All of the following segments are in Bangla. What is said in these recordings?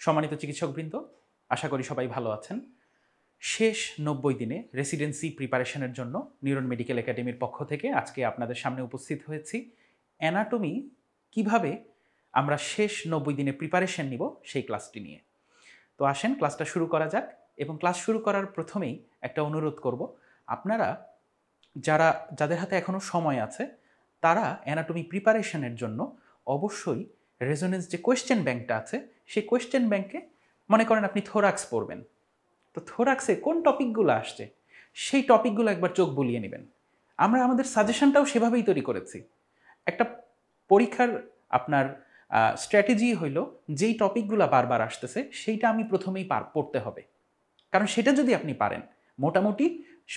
সম্মানিত চিকিৎসকবৃন্দ, আশা করি সবাই ভালো আছেন। শেষ 90 দিনে রেসিডেন্সি প্রিপারেশনের জন্য নিউরন মেডিকেল একাডেমির পক্ষ থেকে আজকে আপনাদের সামনে উপস্থিত হয়েছি অ্যানাটমি কিভাবে আমরা শেষ 90 দিনে প্রিপারেশন নিব সেই ক্লাসটি নিয়ে। তো আসেন ক্লাসটা শুরু করা যাক। এবং ক্লাস শুরু করার প্রথমেই একটা অনুরোধ করব, আপনারা যাদের হাতে এখনও সময় আছে তারা অ্যানাটমি প্রিপারেশনের জন্য অবশ্যই রেজোনেন্স যে কোয়েশ্চেন ব্যাংকটা আছে সেই কোয়েশ্চেন ব্যাংকে মনে করেন আপনি থোরাক্স পড়বেন, তো থোরাক্সে কোন টপিকগুলো আসছে সেই টপিকগুলো একবার চোখ বুলিয়ে নেবেন। আমরা আমাদের সাজেশনটাও সেভাবেই তৈরি করেছি। একটা পরীক্ষার আপনার স্ট্র্যাটেজি হইল যেই টপিকগুলো বারবার আসতেছে সেইটা আমি প্রথমেই পড়তে হবে, কারণ সেটা যদি আপনি পারেন মোটামুটি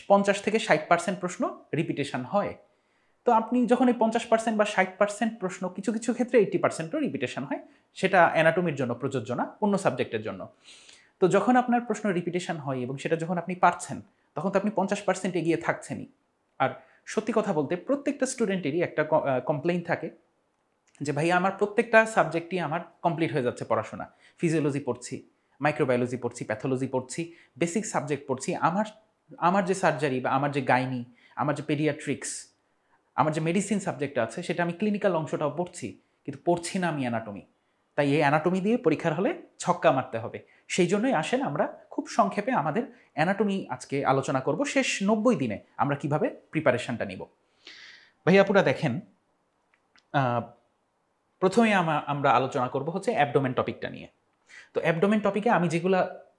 50 থেকে 60% প্রশ্ন রিপিটেশন হয়। তো আপনি যখন এই 50% বা 60% প্রশ্ন, কিছু কিছু ক্ষেত্রে 80%ও রিপিটেশন হয়, সেটা অ্যানাটমির জন্য প্রযোজ্য না, অন্য সাবজেক্টের জন্য। তো যখন আপনার প্রশ্ন রিপিটেশন হয় এবং সেটা যখন আপনি পারছেন তখন তো আপনি 50% এগিয়ে থাকছেনই। আর সত্যি কথা বলতে প্রত্যেকটা স্টুডেন্টেরই একটা কমপ্লেইন থাকে যে ভাই আমার প্রত্যেকটা সাবজেক্টই আমার কমপ্লিট হয়ে যাচ্ছে পড়াশোনা, ফিজিওলজি পড়ছি, মাইক্রোবায়োলজি পড়ছি, প্যাথোলজি পড়ছি, বেসিক সাবজেক্ট পড়ছি, আমার যে সার্জারি বা আমার যে গাইনি, আমার যে পেডিয়াট্রিক্স, আমার যে মেডিসিন সাবজেক্ট আছে সেটা আমি ক্লিনিক্যাল অংশটাও পড়ছি, কিন্তু পড়ছি না আমি অ্যানাটমি। তাই এই অ্যানাটমি দিয়ে পরীক্ষার হলে ছক্কা মারতে হবে। সেই জন্যই আসেন আমরা খুব সংক্ষেপে আমাদের অ্যানাটমি আজকে আলোচনা করব। শেষ 90 দিনে আমরা কিভাবে প্রিপারেশনটা নিব। ভাইয়াপুরা দেখেন, প্রথমে আমরা আলোচনা করব হচ্ছে অ্যাবডোমেন টপিকটা নিয়ে। তো অ্যাবডোমেন টপিকে আমি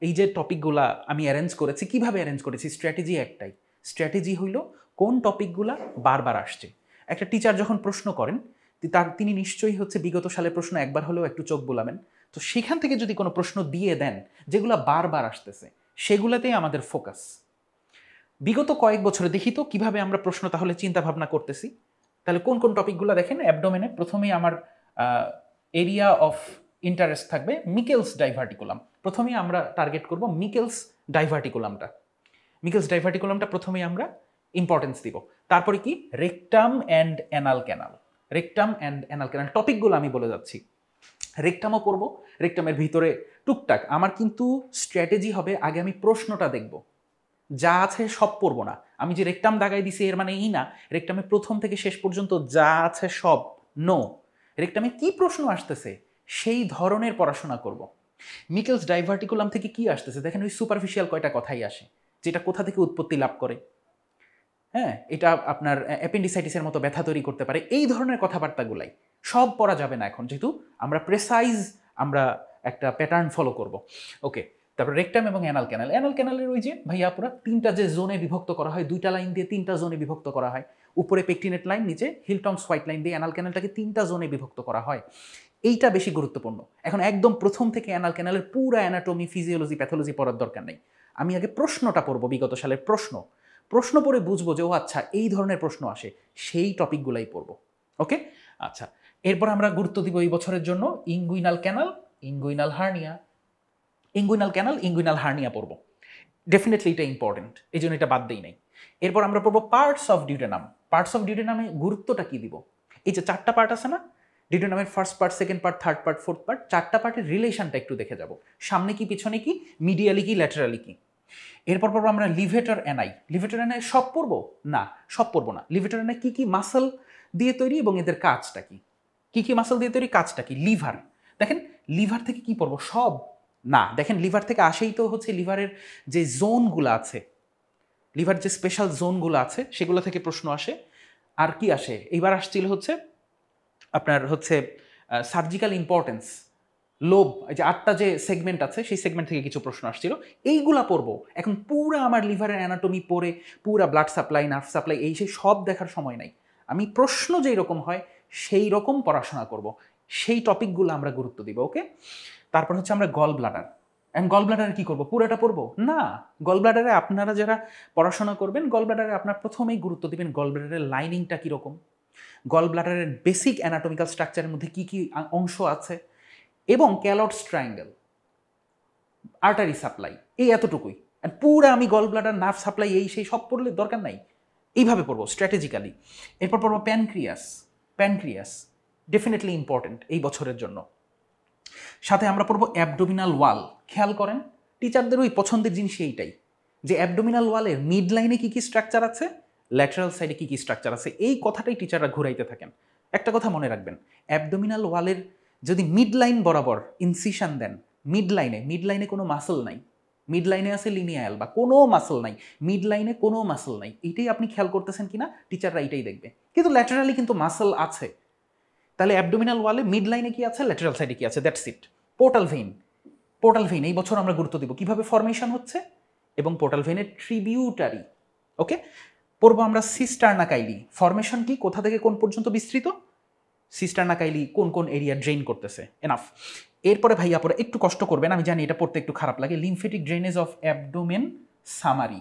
এই যে টপিকগুলা আমি অ্যারেঞ্জ করেছি, কিভাবে অ্যারেঞ্জ করেছি, স্ট্র্যাটেজি একটাই। স্ট্র্যাটেজি হইল কোন টপিকগুলা বারবার আসছে। একটা টিচার যখন প্রশ্ন করেন তিনি নিশ্চয়ই হচ্ছে বিগত সালের প্রশ্ন একবার হলেও একটু চোখ বুলাবেন। তো সেখান থেকে যদি কোনো প্রশ্ন দিয়ে দেন যেগুলা বারবার আসতেছে সেগুলাতেই আমাদের ফোকাস। বিগত কয়েক বছরে দেখি তো কিভাবে আমরা প্রশ্ন তাহলে চিন্তা ভাবনা করতেছি। তাহলে কোন কোন টপিকগুলো দেখেন, অ্যাবডোমেনে প্রথমেই আমার এরিয়া অফ ইন্টারেস্ট থাকবে মিকেলস ডাইভার্টিকুলাম। প্রথমেই আমরা টার্গেট করব মিকেলস ডাইভার্টিকুলামটা। মিকেলস ডাইভার্টিকুলামটা প্রথমেই আমরা ইম্পর্টেন্স দিব। তারপরে কি, rectum and anal canal. Rectum and anal canal টপিকগুলো আমি বলে যাচ্ছি। রেকটামও পড়ব, রেকটামের ভিতরে টুকটাক আমার কিন্তু স্ট্র্যাটেজি হবে আগে আমি প্রশ্নটা দেখব, যা আছে সব পড়বো না। আমি যে রেকটাম দাগাই দিছি এর মানে এই না রেকটামে প্রথম থেকে শেষ পর্যন্ত যা আছে সব, নো। রেকটামে কি প্রশ্ন আসতেছে সেই ধরনের পড়াশোনা করব। মিকেলস ডাইভার্টিকুলাম থেকে কি আসতেছে দেখেন, ওই সুপারফিশিয়াল কয়টা কথাই আসে, যেটা কোথা থেকে উৎপত্তি লাভ করে, হ্যাঁ এটা আপনার অ্যাপেন্ডিসাইটিসের মতো ব্যথা তৈরি করতে পারে, এই ধরনের কথাবার্তাগুলাই সব পড়া যাবে না এখন, যেহেতু আমরা প্রেসাইজ আমরা একটা প্যাটার্ন ফলো করব। ওকে, তারপর রেকটাম এবং অ্যানাল ক্যানাল। অ্যানাল ক্যানালের ওই যে ভাইয়া পুরা তিনটা যে জোনে বিভক্ত করা হয়, দুইটা লাইন দিয়ে তিনটা জোনে বিভক্ত করা হয়, উপরে পেকটিনেট লাইন, নিচে হিলটনস হোয়াইট লাইন দিয়ে অ্যানাল ক্যানালটাকে তিনটা জোনে বিভক্ত করা হয়। এইটা বেশি গুরুত্বপূর্ণ। এখন একদম প্রথম থেকে অ্যানাল ক্যানালের পুরো অ্যানাটমি, ফিজিওলজি, প্যাথোলজি পড়ার দরকার নেই। আমি আগে প্রশ্নটা পড়বো, বিগত সালের প্রশ্ন পড়ে বুঝবো যে ও আচ্ছা এই ধরনের প্রশ্ন আসে, সেই টপিকগুলাই পড়বো। ওকে, আচ্ছা, এরপর আমরা গুরুত্ব দিব এই বছরের জন্য inguinal canal, inguinal hernia. Inguinal canal, inguinal hernia পড়বো, ডেফিনেটলি এটা ইম্পর্টেন্ট, এই জন্য এটা বাদ দেই নাই। এরপর আমরা পড়বো parts of duodenum. Parts of ডিউটেনামে গুরুত্বটা কি দিব, এই যে চারটা পার্ট আছে না, ডিউটেনামের first part, second part, third part, fourth part, চারটা পার্টের রিলেশনটা একটু দেখে যাব, সামনে কি পিছনে কি, মিডিয়ালি কি ল্যাটারালি কি। এরপর পড়বো আমরা লিভেটর অ্যানাই। লিভেটর অ্যানাই সব পড়বো না, সব পড়বো না। লিভেটর অ্যানাই কি কি মাসল দিয়ে তৈরি এবং এদের কাজটা কি, কি কি মাসল দিয়ে তৈরি, কাজটা কি। লিভার, দেখেন লিভার থেকে কি পড়বো, সব না। দেখেন লিভার থেকে আসেই তো হচ্ছে লিভারের যে জোনগুলো আছে, লিভার যে স্পেশাল জোনগুলো আছে সেগুলো থেকে প্রশ্ন আসে। আর কি আসে, এইবার আসছিল হচ্ছে আপনার হচ্ছে সার্জিক্যাল ইম্পর্টেন্স, লোভ, যে 8টা যে সেগমেন্ট আছে সেই সেগমেন্ট থেকে কিছু প্রশ্ন আসছিল, এইগুলা পড়বো। এখন পুরা আমার লিভারের অ্যানাটমি পড়ে পুরা ব্লাড সাপ্লাই, নার্ভ সাপ্লাই, এই সেই সব দেখার সময় নাই। আমি প্রশ্ন যেই রকম হয় সেই রকম পড়াশোনা করব, সেই টপিকগুলো আমরা গুরুত্ব দিব। ওকে, তারপর হচ্ছে আমরা গল ব্লাডার। এখন গল ব্লাডারে কী করবো, পুরোটা পড়বো না। গল ব্লাডারে আপনারা যারা পড়াশোনা করবেন, গল ব্লাডারে আপনার প্রথমেই গুরুত্ব দিবেন গল ব্লাডারের লাইনিংটা কীরকম, গল ব্লাডারের বেসিক অ্যানাটমিক্যাল স্ট্রাকচারের মধ্যে কী কী অংশ আছে, এবং ক্যালটস ট্রায়াঙ্গেল, আর্টারি সাপ্লাই, এই এতটুকুই। পুরো আমি গল ব্লাডার, নার্ভ সাপ্লাই, এই সেই সব পড়লে দরকার নাই, এইভাবে পড়বো স্ট্র্যাটেজিক্যালি। এরপর পড়বো প্যানক্রিয়াস। প্যানক্রিয়াস ডেফিনেটলি ইম্পর্টেন্ট এই বছরের জন্য। সাথে আমরা পড়বো অ্যাবডোমিনাল ওয়াল। খেয়াল করেন টিচারদের ওই পছন্দের জিনিস এইটাই, যে অ্যাবডোমিনাল ওয়ালের মিড লাইনে কী কী স্ট্রাকচার আছে, ল্যাটারাল সাইডে কী কী স্ট্রাকচার আছে, এই কথাটাই টিচাররা ঘুরাইতে থাকেন। একটা কথা মনে রাখবেন, অ্যাবডোমিনাল ওয়ালের যদি মিড লাইন বরাবর ইনসিশন দেন, মিড লাইনে কোনো মাসল নাই, মিড লাইনে আছে লিনিয়াল বা কোনো মাসল নাই, মিড লাইনে কোনো মাসল নাই, এইটাই আপনি খেয়াল করতেছেন কিনা টিচাররা এইটাই দেখবে। কিন্তু ল্যাটারালি কিন্তু মাসল আছে, তাহলে অ্যাবডোমিনাল ওয়ালে মিড লাইনে কি আছে, ল্যাটারাল সাইডে কি আছে, দ্যাটস ইট। পোর্টাল ভেইন এই বছর আমরা গুরুত্ব দিব কিভাবে ফরমেশন হচ্ছে এবং পোর্টাল ভেইনের ট্রিবিউটারি। ওকে, পড়বো আমরা সিস্টার্না কাইলি। ফরমেশন কি, কোথা থেকে কোন পর্যন্ত বিস্তৃত, সিস্টার্না কাইলি কোন কোন এরিয়া ড্রেইন করতেছে, এনাফ। এরপরে ভাইয়া পরে একটু কষ্ট করবেন, আমি জানি এটা পড়তে একটু খারাপ লাগে, lymphatic drainage of abdomen summary.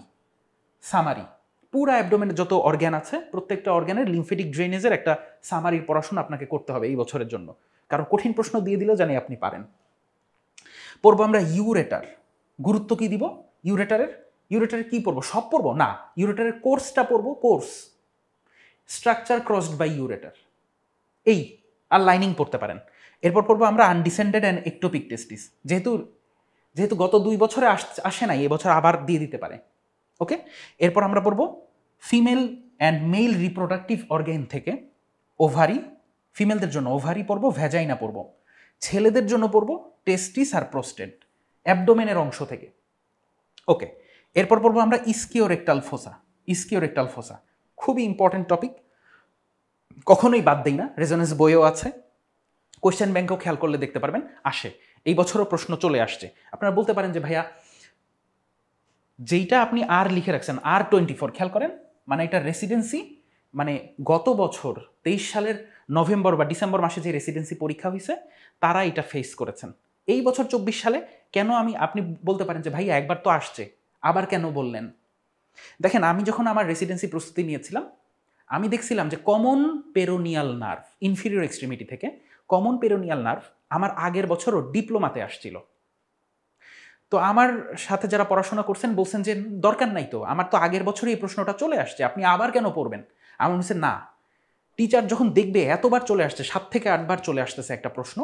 পুরো অ্যাবডোমেনের যত অর্গ্যান আছে প্রত্যেকটা অর্গ্যানের লিম্ফেটিক ড্রেনেজের একটা সামারির পড়াশোনা আপনাকে করতে হবে এই বছরের জন্য, কারণ কঠিন প্রশ্ন দিয়ে দিলেও জানি আপনি পারেন। পড়বো আমরা ইউরেটার। গুরুত্ব কি দিব ইউরেটারের কি পড়বো, সব পড়বো না, ইউরেটারের কোর্সটা পড়বো, course structure crossed by ureter, এই আর লাইনিং পড়তে পারেন। এরপর পড়বো আমরা আনডিসেন্ডেড অ্যান্ড একটোপিক টেস্টিস, যেহেতু গত 2 বছরে আসে নাই, এবছর আবার দিয়ে দিতে পারে। ওকে, এরপর আমরা পড়বো female and mail reproductive organ থেকে ওভারি, ফিমেলদের জন্য ওভারি পড়বো, ভ্যাজাইনা পড়বো, ছেলেদের জন্য পড়বো টেস্টিস আর প্রোস্টেট, অ্যাবডোমেনের অংশ থেকে। ওকে, এরপর পড়বো আমরা ইস্কিওরেক্টাল ফোসা, খুবই ইম্পর্টেন্ট টপিক, কখনোই বাদ দেই না, রেজোনেন্স বইও আছে, কোয়েশ্চেন ব্যাংকেও খেয়াল করলে দেখতে পারবেন আসে, এই বছরও প্রশ্ন চলে আসছে। আপনারা বলতে পারেন যে ভাইয়া যেইটা আপনি আর লিখে রাখছেন R24, খেয়াল করেন, মানে এটা রেসিডেন্সি, মানে গত বছর 23 সালের নভেম্বর বা ডিসেম্বর মাসে যে রেসিডেন্সি পরীক্ষা হয়েছে তারা এটা ফেস করেছেন। এই বছর 24 সালে কেন আপনি বলতে পারেন যে ভাইয়া একবার তো আসছে, আবার কেন বললেন? দেখেন, আমি যখন আমার রেসিডেন্সি প্রস্তুতি নিয়েছিলাম আমি দেখছিলাম যে common peroneal nerve, inferior extremity থেকে কমন পেরোনিয়াল নার্ভ আমার আগের বছরও ডিপ্লোমাতে আসছিল। তো আমার সাথে যারা পড়াশোনা করছেন বলছেন যে দরকার নাই তো, আমার তো আগের বছরই এই প্রশ্নটা চলে আসছে, আপনি আবার কেন পড়বেন? আমার বলছে না, টিচার যখন দেখবে এতবার চলে আসছে, 7 থেকে 8 বার চলে আসতেছে একটা প্রশ্ন,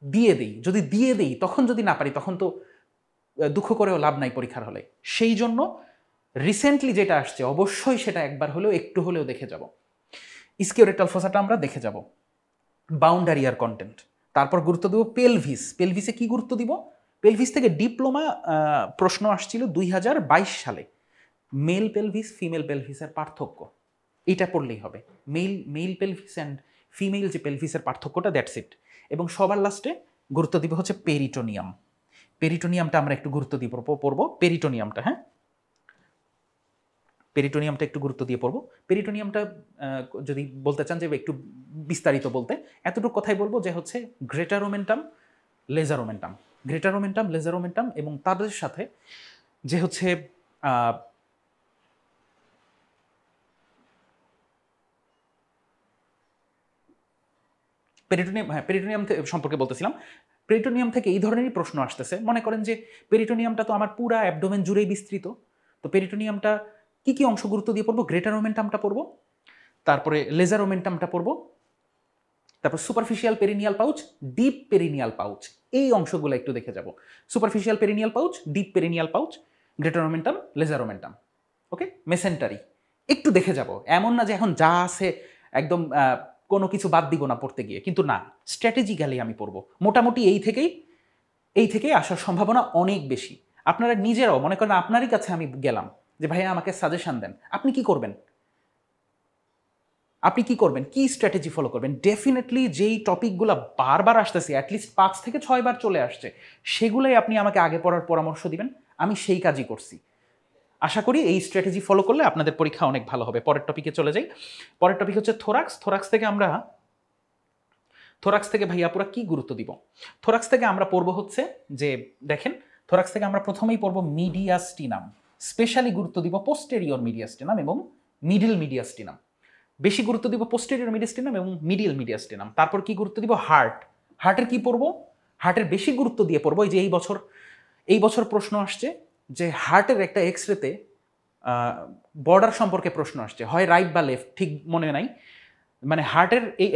দিয়ে দেই, যদি দিয়ে দেই তখন যদি না পারি তখন তো দুঃখ করেও লাভ নাই পরীক্ষার হলে। সেই জন্য রিসেন্টলি যেটা আসছে অবশ্যই সেটা একবার হলেও একটু হলেও দেখে যাব। ইস্কিওরেক্টাল ফোসাটা আমরা দেখে যাব, বাউন্ডারি আর কন্টেন্ট। তারপর গুরুত্ব দেব পেলভিসে কি গুরুত্ব দিব, পেলভিস থেকে ডিপ্লোমা প্রশ্ন আসছিল 2022 সালে, মেল পেলভিস ফিমেল পেলভিসের পার্থক্য, এটা পড়লেই হবে, মেল পেলভিস অ্যান্ড ফিমেল যে পেলভিসের পার্থক্যটা, দ্যাটস ইট। এবং সবার লাস্টে গুরুত্ব দিব হচ্ছে পেরিটোনিয়ামটা আমরা একটু গুরুত্ব দিয়ে পড়বো, পেরিটোনিয়ামটা, হ্যাঁ, পেরিটোনিয়ামটা একটু গুরুত্ব দিয়ে পড়বো। পেরিটোনিয়ামটা যদি বলতে চান যে একটু বিস্তারিত বলতে, এতটুকু কথাই বলবো যে হচ্ছে গ্রেটার ওমেন্টাম, লেজার ওমেন্টাম এবং তাদের সাথে যে হচ্ছে পেরিটোনিয়াম সম্পর্কে বলতেছিলাম। পেরিটোনিয়াম থেকে এই ধরনেরই প্রশ্ন আসতেছে, মনে করেন যে পেরিটোনিয়ামটা তো আমার পুরা অ্যাবডোমেন জুড়েই বিস্তৃত, তো পেরিটোনিয়ামটা কি কি অংশ গুরুত্ব দিয়ে পড়বো, গ্রেটার ওমেন্টামটা পড়বো, তারপরে লেজার ওমেন্টামটা পড়বো, তারপর superficial perineal pouch, deep perineal pouch, এই অংশগুলো একটু দেখে যাব। Superficial perineal pouch, deep perineal pouch, greater omentum, lesser omentum, okay, mesentery একটু দেখে যাব। এমন না যে এখন যা আছে একদম কোনো কিছু বাদ দিব না পড়তে গিয়ে, কিন্তু না, স্ট্র্যাটেজিক্যালি আমি পড়বো। মোটামুটি এই থেকেই আসার সম্ভাবনা অনেক বেশি। আপনারা নিজেরাও মনে করেন আপনারই কাছে আমি গেলাম যে ভাইয়া আমাকে সাজেশন দেন, আপনি কি করবেন, কি স্ট্র্যাটেজি ফলো করবেন? ডেফিনেটলি যেই টপিকগুলো বারবার আসতেছে, অ্যাটলিস্ট 5 থেকে 6 বার চলে আসছে, সেগুলোই আপনি আমাকে আগে পড়ার পরামর্শ দিবেন, আমি সেই কাজই করছি। আশা করি এই স্ট্র্যাটেজি ফলো করলে আপনাদের পরীক্ষা অনেক ভালো হবে। পরের টপিকে চলে যাই। পরের টপিক হচ্ছে থোরাক্স থেকে ভাইয়া পুরা কি গুরুত্ব দিব? থোরাক্স থেকে আমরা পড়বো হচ্ছে যে দেখেন, থোরাক্স থেকে আমরা প্রথমেই পড়বো মিডিয়াস্টিনাম, স্পেশালি গুরুত্ব দিব পোস্টেরিয়র মিডিয়াস্টিনাম এবং মিডল মিডিয়াস্টিনাম। বেশি গুরুত্ব দিব পোস্টেরিয়র মিডিয়াস্টিনাম এবং মিডিয়াল মিডিয়াস্টিনাম। তারপর কি গুরুত্ব দিব, হার্টের কি পড়বো, হার্টের বেশি গুরুত্ব দিয়ে পড়বো। এই যে এই বছর প্রশ্ন আসছে যে হার্টের একটা এক্সরেতে বর্ডার সম্পর্কে প্রশ্ন আসছে, হয় রাইট বা লেফট, ঠিক মনে নাই, মানে হার্টের এই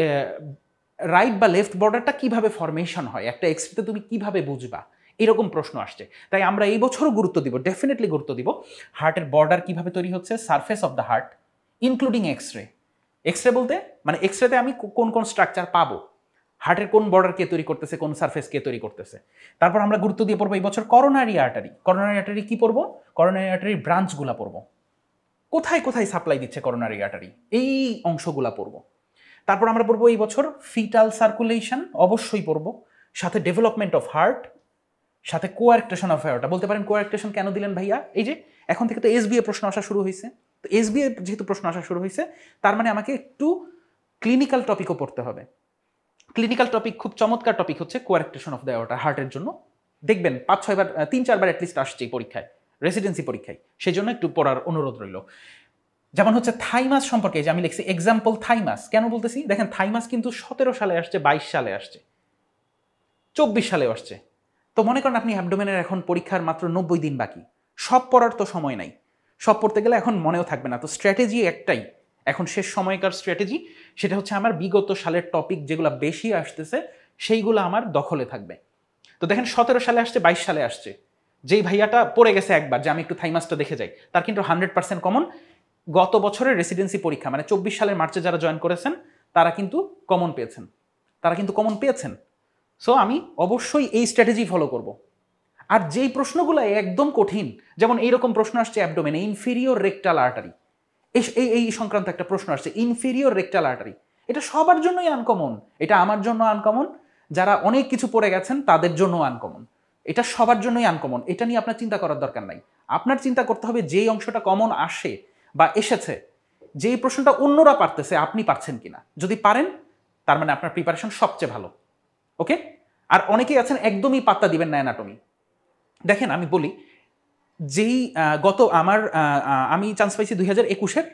রাইট বা লেফট বর্ডারটা কিভাবে ফরমেশন হয়, একটা এক্সরেতে তুমি কিভাবে বুঝবা, এরকম প্রশ্ন আসছে। তাই আমরা এই বছরও গুরুত্ব দিব, ডেফিনেটলি গুরুত্ব দিব হার্টের বর্ডার কিভাবে তৈরি হচ্ছে, surface of the heart including x-ray. X-ray বলতে মানে এক্সরেতে আমি কোন কোন স্ট্রাকচার পাবো, হার্টের কোন বর্ডার কে তৈরি করতেছে, কোন সারফেস কে তৈরি করতেছে। তারপর আমরা গুরুত্ব দিয়ে পড়বো এই বছর করোনারি আর্টারি। করোনারি আর্টারি কি পড়বো, করোনারি আর্টারির ব্রাঞ্চগুলা পড়বো, কোথায় কোথায় সাপ্লাই দিচ্ছে করোনারি আর্টারি, এই অংশগুলা পড়বো। তারপর আমরা পড়বো এই বছর ফিটাল সার্কুলেশন, অবশ্যই পড়বো, সাথে ডেভেলপমেন্ট অফ হার্ট, সাথে কোয়ারেক্টেশন অফ হার্ট। বলতে পারেন কোয়ারেক্টেশন কেন দিলেন ভাইয়া, এই যে এখন থেকে তো এসবিএ প্রশ্ন আসা শুরু হয়েছে, তো এসবিএ যেহেতু প্রশ্ন আসা শুরু হয়েছে তার মানে আমাকে একটু ক্লিনিক্যাল টপিকও পড়তে হবে। ক্লিনিক্যাল টপিক খুব চমৎকার টপিক হচ্ছে কোয়ারেক্টেশন অফ দ্য অ্যাওর্টা হার্টের জন্য, দেখবেন 5-6 বার 3-4 বার অ্যাটলিস্ট আসছে পরীক্ষায়, রেসিডেন্সি পরীক্ষায়, সেই জন্য একটু পড়ার অনুরোধ রইল। যেমন হচ্ছে থাইমাস সম্পর্কে, যে আমি লিখছি এক্সাম্পল থাইমাস, কেন বলতেছি দেখেন থাইমাস কিন্তু 17 সালে আসছে, 22 সালে আসছে, 24 সালে আসছে। তো মনে করেন আপনি অ্যাবডোমেনের এখন পরীক্ষার মাত্র 90 দিন বাকি, সব পড়ার তো সময় নাই, সব পড়তে গেলে এখন মনেও থাকবে না। তো স্ট্র্যাটেজি একটাই এখন শেষ সময়কার স্ট্র্যাটেজি, সেটা হচ্ছে আমার বিগত সালের টপিক যেগুলো বেশি আসতেছে সেইগুলো আমার দখলে থাকবে। তো দেখেন 17 সালে আসছে, 22 সালে আসছে, যেই ভাইয়াটা পড়ে গেছে একবার যে আমি একটু থাইমাসটা দেখে যাই, তার কিন্তু 100% কমন। গত বছরের রেসিডেন্সি পরীক্ষা মানে 24 সালের মার্চে যারা জয়েন করেছেন তারা কিন্তু কমন পেয়েছেন, তারা কিন্তু কমন পেয়েছেন। সো আমি অবশ্যই এই স্ট্র্যাটেজি ফলো করব। আর যেই প্রশ্নগুলো একদম কঠিন, যেমন এইরকম প্রশ্ন আসছে অ্যাবডোমেনে, ইনফেরিয়র রেকটাল আর্টারি, এই সংক্রান্ত একটা প্রশ্ন আসছে, ইনফেরিয়র রেকটাল আর্টারি। এটা সবার জন্যই আনকমন, এটা আমার জন্য আনকমন, যারা অনেক কিছু পড়ে গেছেন তাদের জন্য আনকমন, এটা সবার জন্যই আনকমন। এটা নিয়ে আপনার চিন্তা করার দরকার নাই। আপনার চিন্তা করতে হবে যেই অংশটা কমন আসে বা এসেছে, যেই প্রশ্নটা অন্যরা পারতেছে আপনি পারছেন কিনা। যদি পারেন তার মানে আপনার প্রিপারেশন সবচেয়ে ভালো। ওকে। আর অনেকেই আছেন একদমই পাত্তা দিবেন না অ্যানাটমি। দেখেন আমি বলি, যেই গত আমি চান্স পাইছি 2021-এর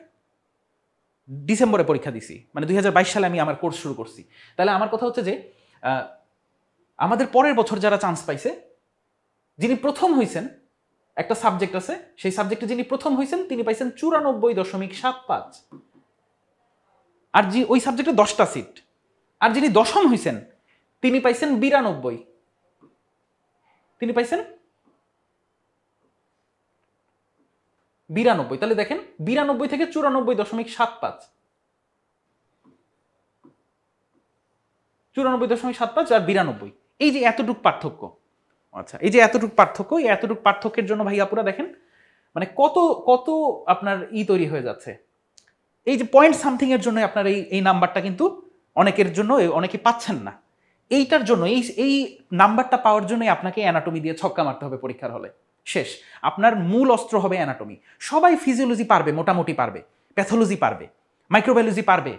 ডিসেম্বরে পরীক্ষা দিছি, মানে 2022 সালে আমি আমার কোর্স শুরু করছি। তাহলে আমার কথা হচ্ছে যে আমাদের পরের বছর যারা চান্স পাইছে, যিনি প্রথম হয়েছেন, একটা সাবজেক্ট আছে, সেই সাবজেক্টে যিনি প্রথম হয়েছেন তিনি পাইছেন 94.75, আর ওই সাবজেক্টে 10টা সিট। আর যিনি দশম হয়েছেন তিনি পাইছেন 92, তিনি পাইছেন 92। তাহলে দেখেন 92 থেকে 94.75, 94.75 আর 92, এই যে এতটুক পার্থক্য। আচ্ছা, এই যে এতটুক পার্থক্য, এই এতটুক পার্থক্যের জন্য ভাই আপুরা দেখেন মানে কত কত আপনার তৈরি হয়ে যাচ্ছে। এই যে পয়েন্ট সামথিং এর জন্য আপনার এই নাম্বারটা কিন্তু অনেকের জন্য অনেকে পাচ্ছেন না। এইটার জন্য এই নাম্বারটা পাওয়ার জন্যই আপনাকে অ্যানাটমি দিয়ে ছক্কা মারতে হবে পরীক্ষার হলে। শেষ, আপনার মূল অস্ত্র হবে অ্যানাটমি। সবাই ফিজিওলজি পারবে, মোটামুটি পারবে, প্যাথোলজি পারবে, মাইক্রোবায়োলজি পারবে,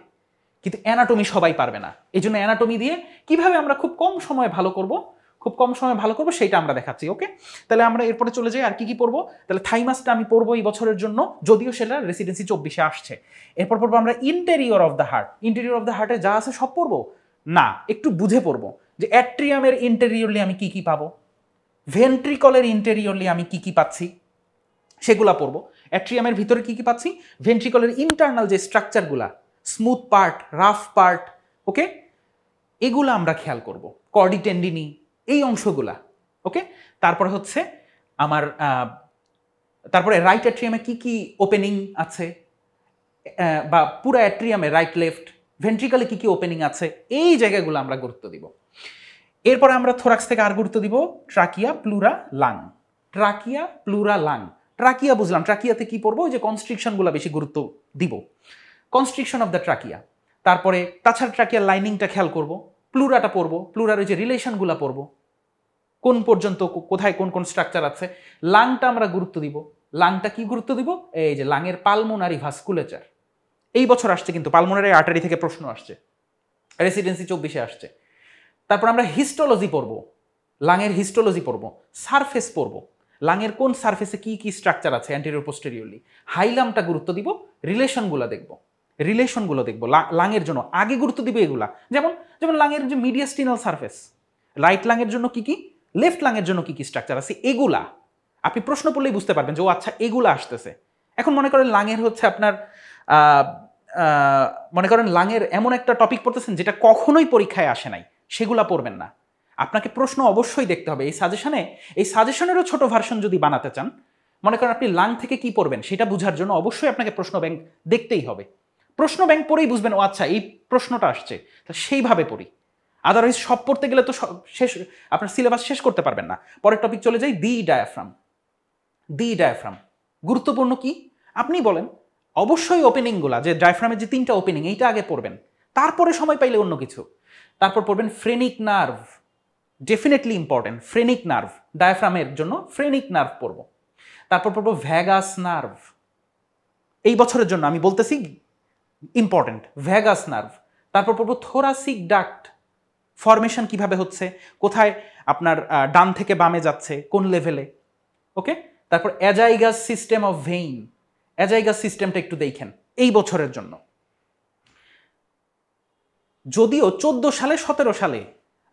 কিন্তু অ্যানাটমি সবাই পারবে না। এই জন্য অ্যানাটমি দিয়ে কিভাবে আমরা খুব কম সময়ে ভালো করব, খুব কম সময়ে ভালো করবো সেইটা আমরা দেখাচ্ছি। ওকে, তাহলে আমরা এরপরে চলে যাই আর কি কি পড়বো। তাহলে থাইমাসটা আমি পড়বো এই বছরের জন্য, যদিও সেটা রেসিডেন্সি 24-এ আসছে। এরপর পড়বো আমরা interior of the heart. Interior of the হার্টে যা আছে সব পড়বো না, একটু বুঝে পড়বো যে অ্যাট্রিয়ামের ইন্টেরিয়রলি আমি কি কি পাবো, ভেন্ট্রিকলের ইন্টেরিয়রলি আমি কি কি পাচ্ছি সেগুলা পড়বো। অ্যাট্রিয়ামের ভিতরে কি কি পাচ্ছি, ভেন্ট্রিকলের ইন্টারনাল যে স্ট্রাকচারগুলা, স্মুথ পার্ট, রাফ পার্ট, ওকে, এগুলো আমরা খেয়াল করব। কর্ডি টেন্ডিনি, এই অংশগুলা। ওকে, তারপরে হচ্ছে আমার তারপরে রাইট অ্যাট্রিয়ামে কি কি ওপেনিং আছে, বা পুরো অ্যাট্রিয়ামে রাইট লেফট ভেন্ট্রিকলে কি কি ওপেনিং আছে, এই জায়গাগুলো আমরা গুরুত্ব দিব। এরপরে আমরা থোরাক্স থেকে আর গুরুত্ব দিব trachea, pleura, lung. Trachea, pleura, lung. Trachea বুঝলাম, ট্রাকিয়াতে কি পড়বো, ওই যে কনস্ট্রিকশনগুলো বেশি গুরুত্ব দিব, কনস্ট্রিকশন অফ দ্য ট্রাকিয়া। তারপরে তাছাড়া ট্রাকিয়ার লাইনিংটা খেয়াল করব, প্লুরাটা পড়বো, প্লুরার ওই যে রিলেশনগুলো পড়বো, কোন পর্যন্ত কোথায় কোন কোন স্ট্রাকচার আছে। লাংটা আমরা গুরুত্ব দিব। লাংটা কি গুরুত্ব দিব, এই যে লাংয়ের পালমোনারি ভাস্কুলেচার, এই বছর আসছে কিন্তু পালমোনারি আর্টারি থেকে প্রশ্ন আসছে, রেসিডেন্সি 24-এ আসছে। তারপর আমরা হিস্টোলজি পড়বো, লাংয়ের হিস্টোলজি পড়বো, সারফেস পড়বো, লাংয়ের কোন সারফেসে কি কি স্ট্রাকচার আছে অ্যান্টেরিয়র পোস্টেরিয়রলি। হাইলামটা গুরুত্ব দিব, রিলেশনগুলো দেখবো, রিলেশনগুলো দেখবো লাংয়ের জন্য আগে গুরুত্ব দিব এগুলা। যেমন যেমন লাংয়ের যে মিডিয়াস্টিনাল সারফেস, রাইট লাংয়ের জন্য কি কি, লেফট লাংয়ের জন্য কি কি স্ট্রাকচার আছে, এগুলা আপনি প্রশ্ন পড়লেই বুঝতে পারবেন যে ও আচ্ছা এগুলা আসতেছে। এখন মনে করেন লাংয়ের হচ্ছে আপনার মনে করেন লাংয়ের এমন একটা টপিক পড়তেছেন যেটা কখনোই পরীক্ষায় আসে নাই, সেগুলা পড়বেন না। আপনাকে প্রশ্ন অবশ্যই দেখতে হবে। এই সাজেশনেরও ছোট ভার্সন যদি বানাতে চান, মনে করেন আপনি লাং থেকে কি পড়বেন সেটা বোঝার জন্য অবশ্যই আপনাকে প্রশ্ন ব্যাংক দেখতেই হবে। প্রশ্ন ব্যাংক পড়েই বুঝবেন ও আচ্ছা এই প্রশ্নটা আসছে, তো সেইভাবে পড়ি। আদারওয়াইজ সব পড়তে গেলে তো শেষ, আপনার সিলেবাস শেষ করতে পারবেন না। পরের টপিক চলে যাই, দি ডায়াফ্রাম। গুরুত্বপূর্ণ কি আপনি বলেন? অবশ্যই ওপেনিংগুলা, যে ডায়াফ্রামের যে 3টা ওপেনিং, এইটা আগে পড়বেন, তারপরে সময় পাইলে অন্য কিছু। তারপর পড়বেন phrenic nerve, definitely important. Phrenic nerve, ডায়াফ্রামের জন্য ফ্রেনিক নার্ভ পড়ব। তারপর পড়ব ভ্যাগাস নার্ভ, এই বছরের জন্য আমি বলতেছি ইম্পর্টেন্ট, ভ্যাগাস নার্ভ। তারপর পড়ব থোরাসিক ডাক্ট, ফরমেশন কিভাবে হচ্ছে, কোথায় আপনার ডান থেকে বামে যাচ্ছে, কোন লেভেলে। ওকে, তারপর অ্যাজাইগাস সিস্টেম অফ ভেইন, অ্যাজাইগাস সিস্টেমটা একটু দেখেন এই বছরের জন্য। যদিও 14 সালে 17 সালে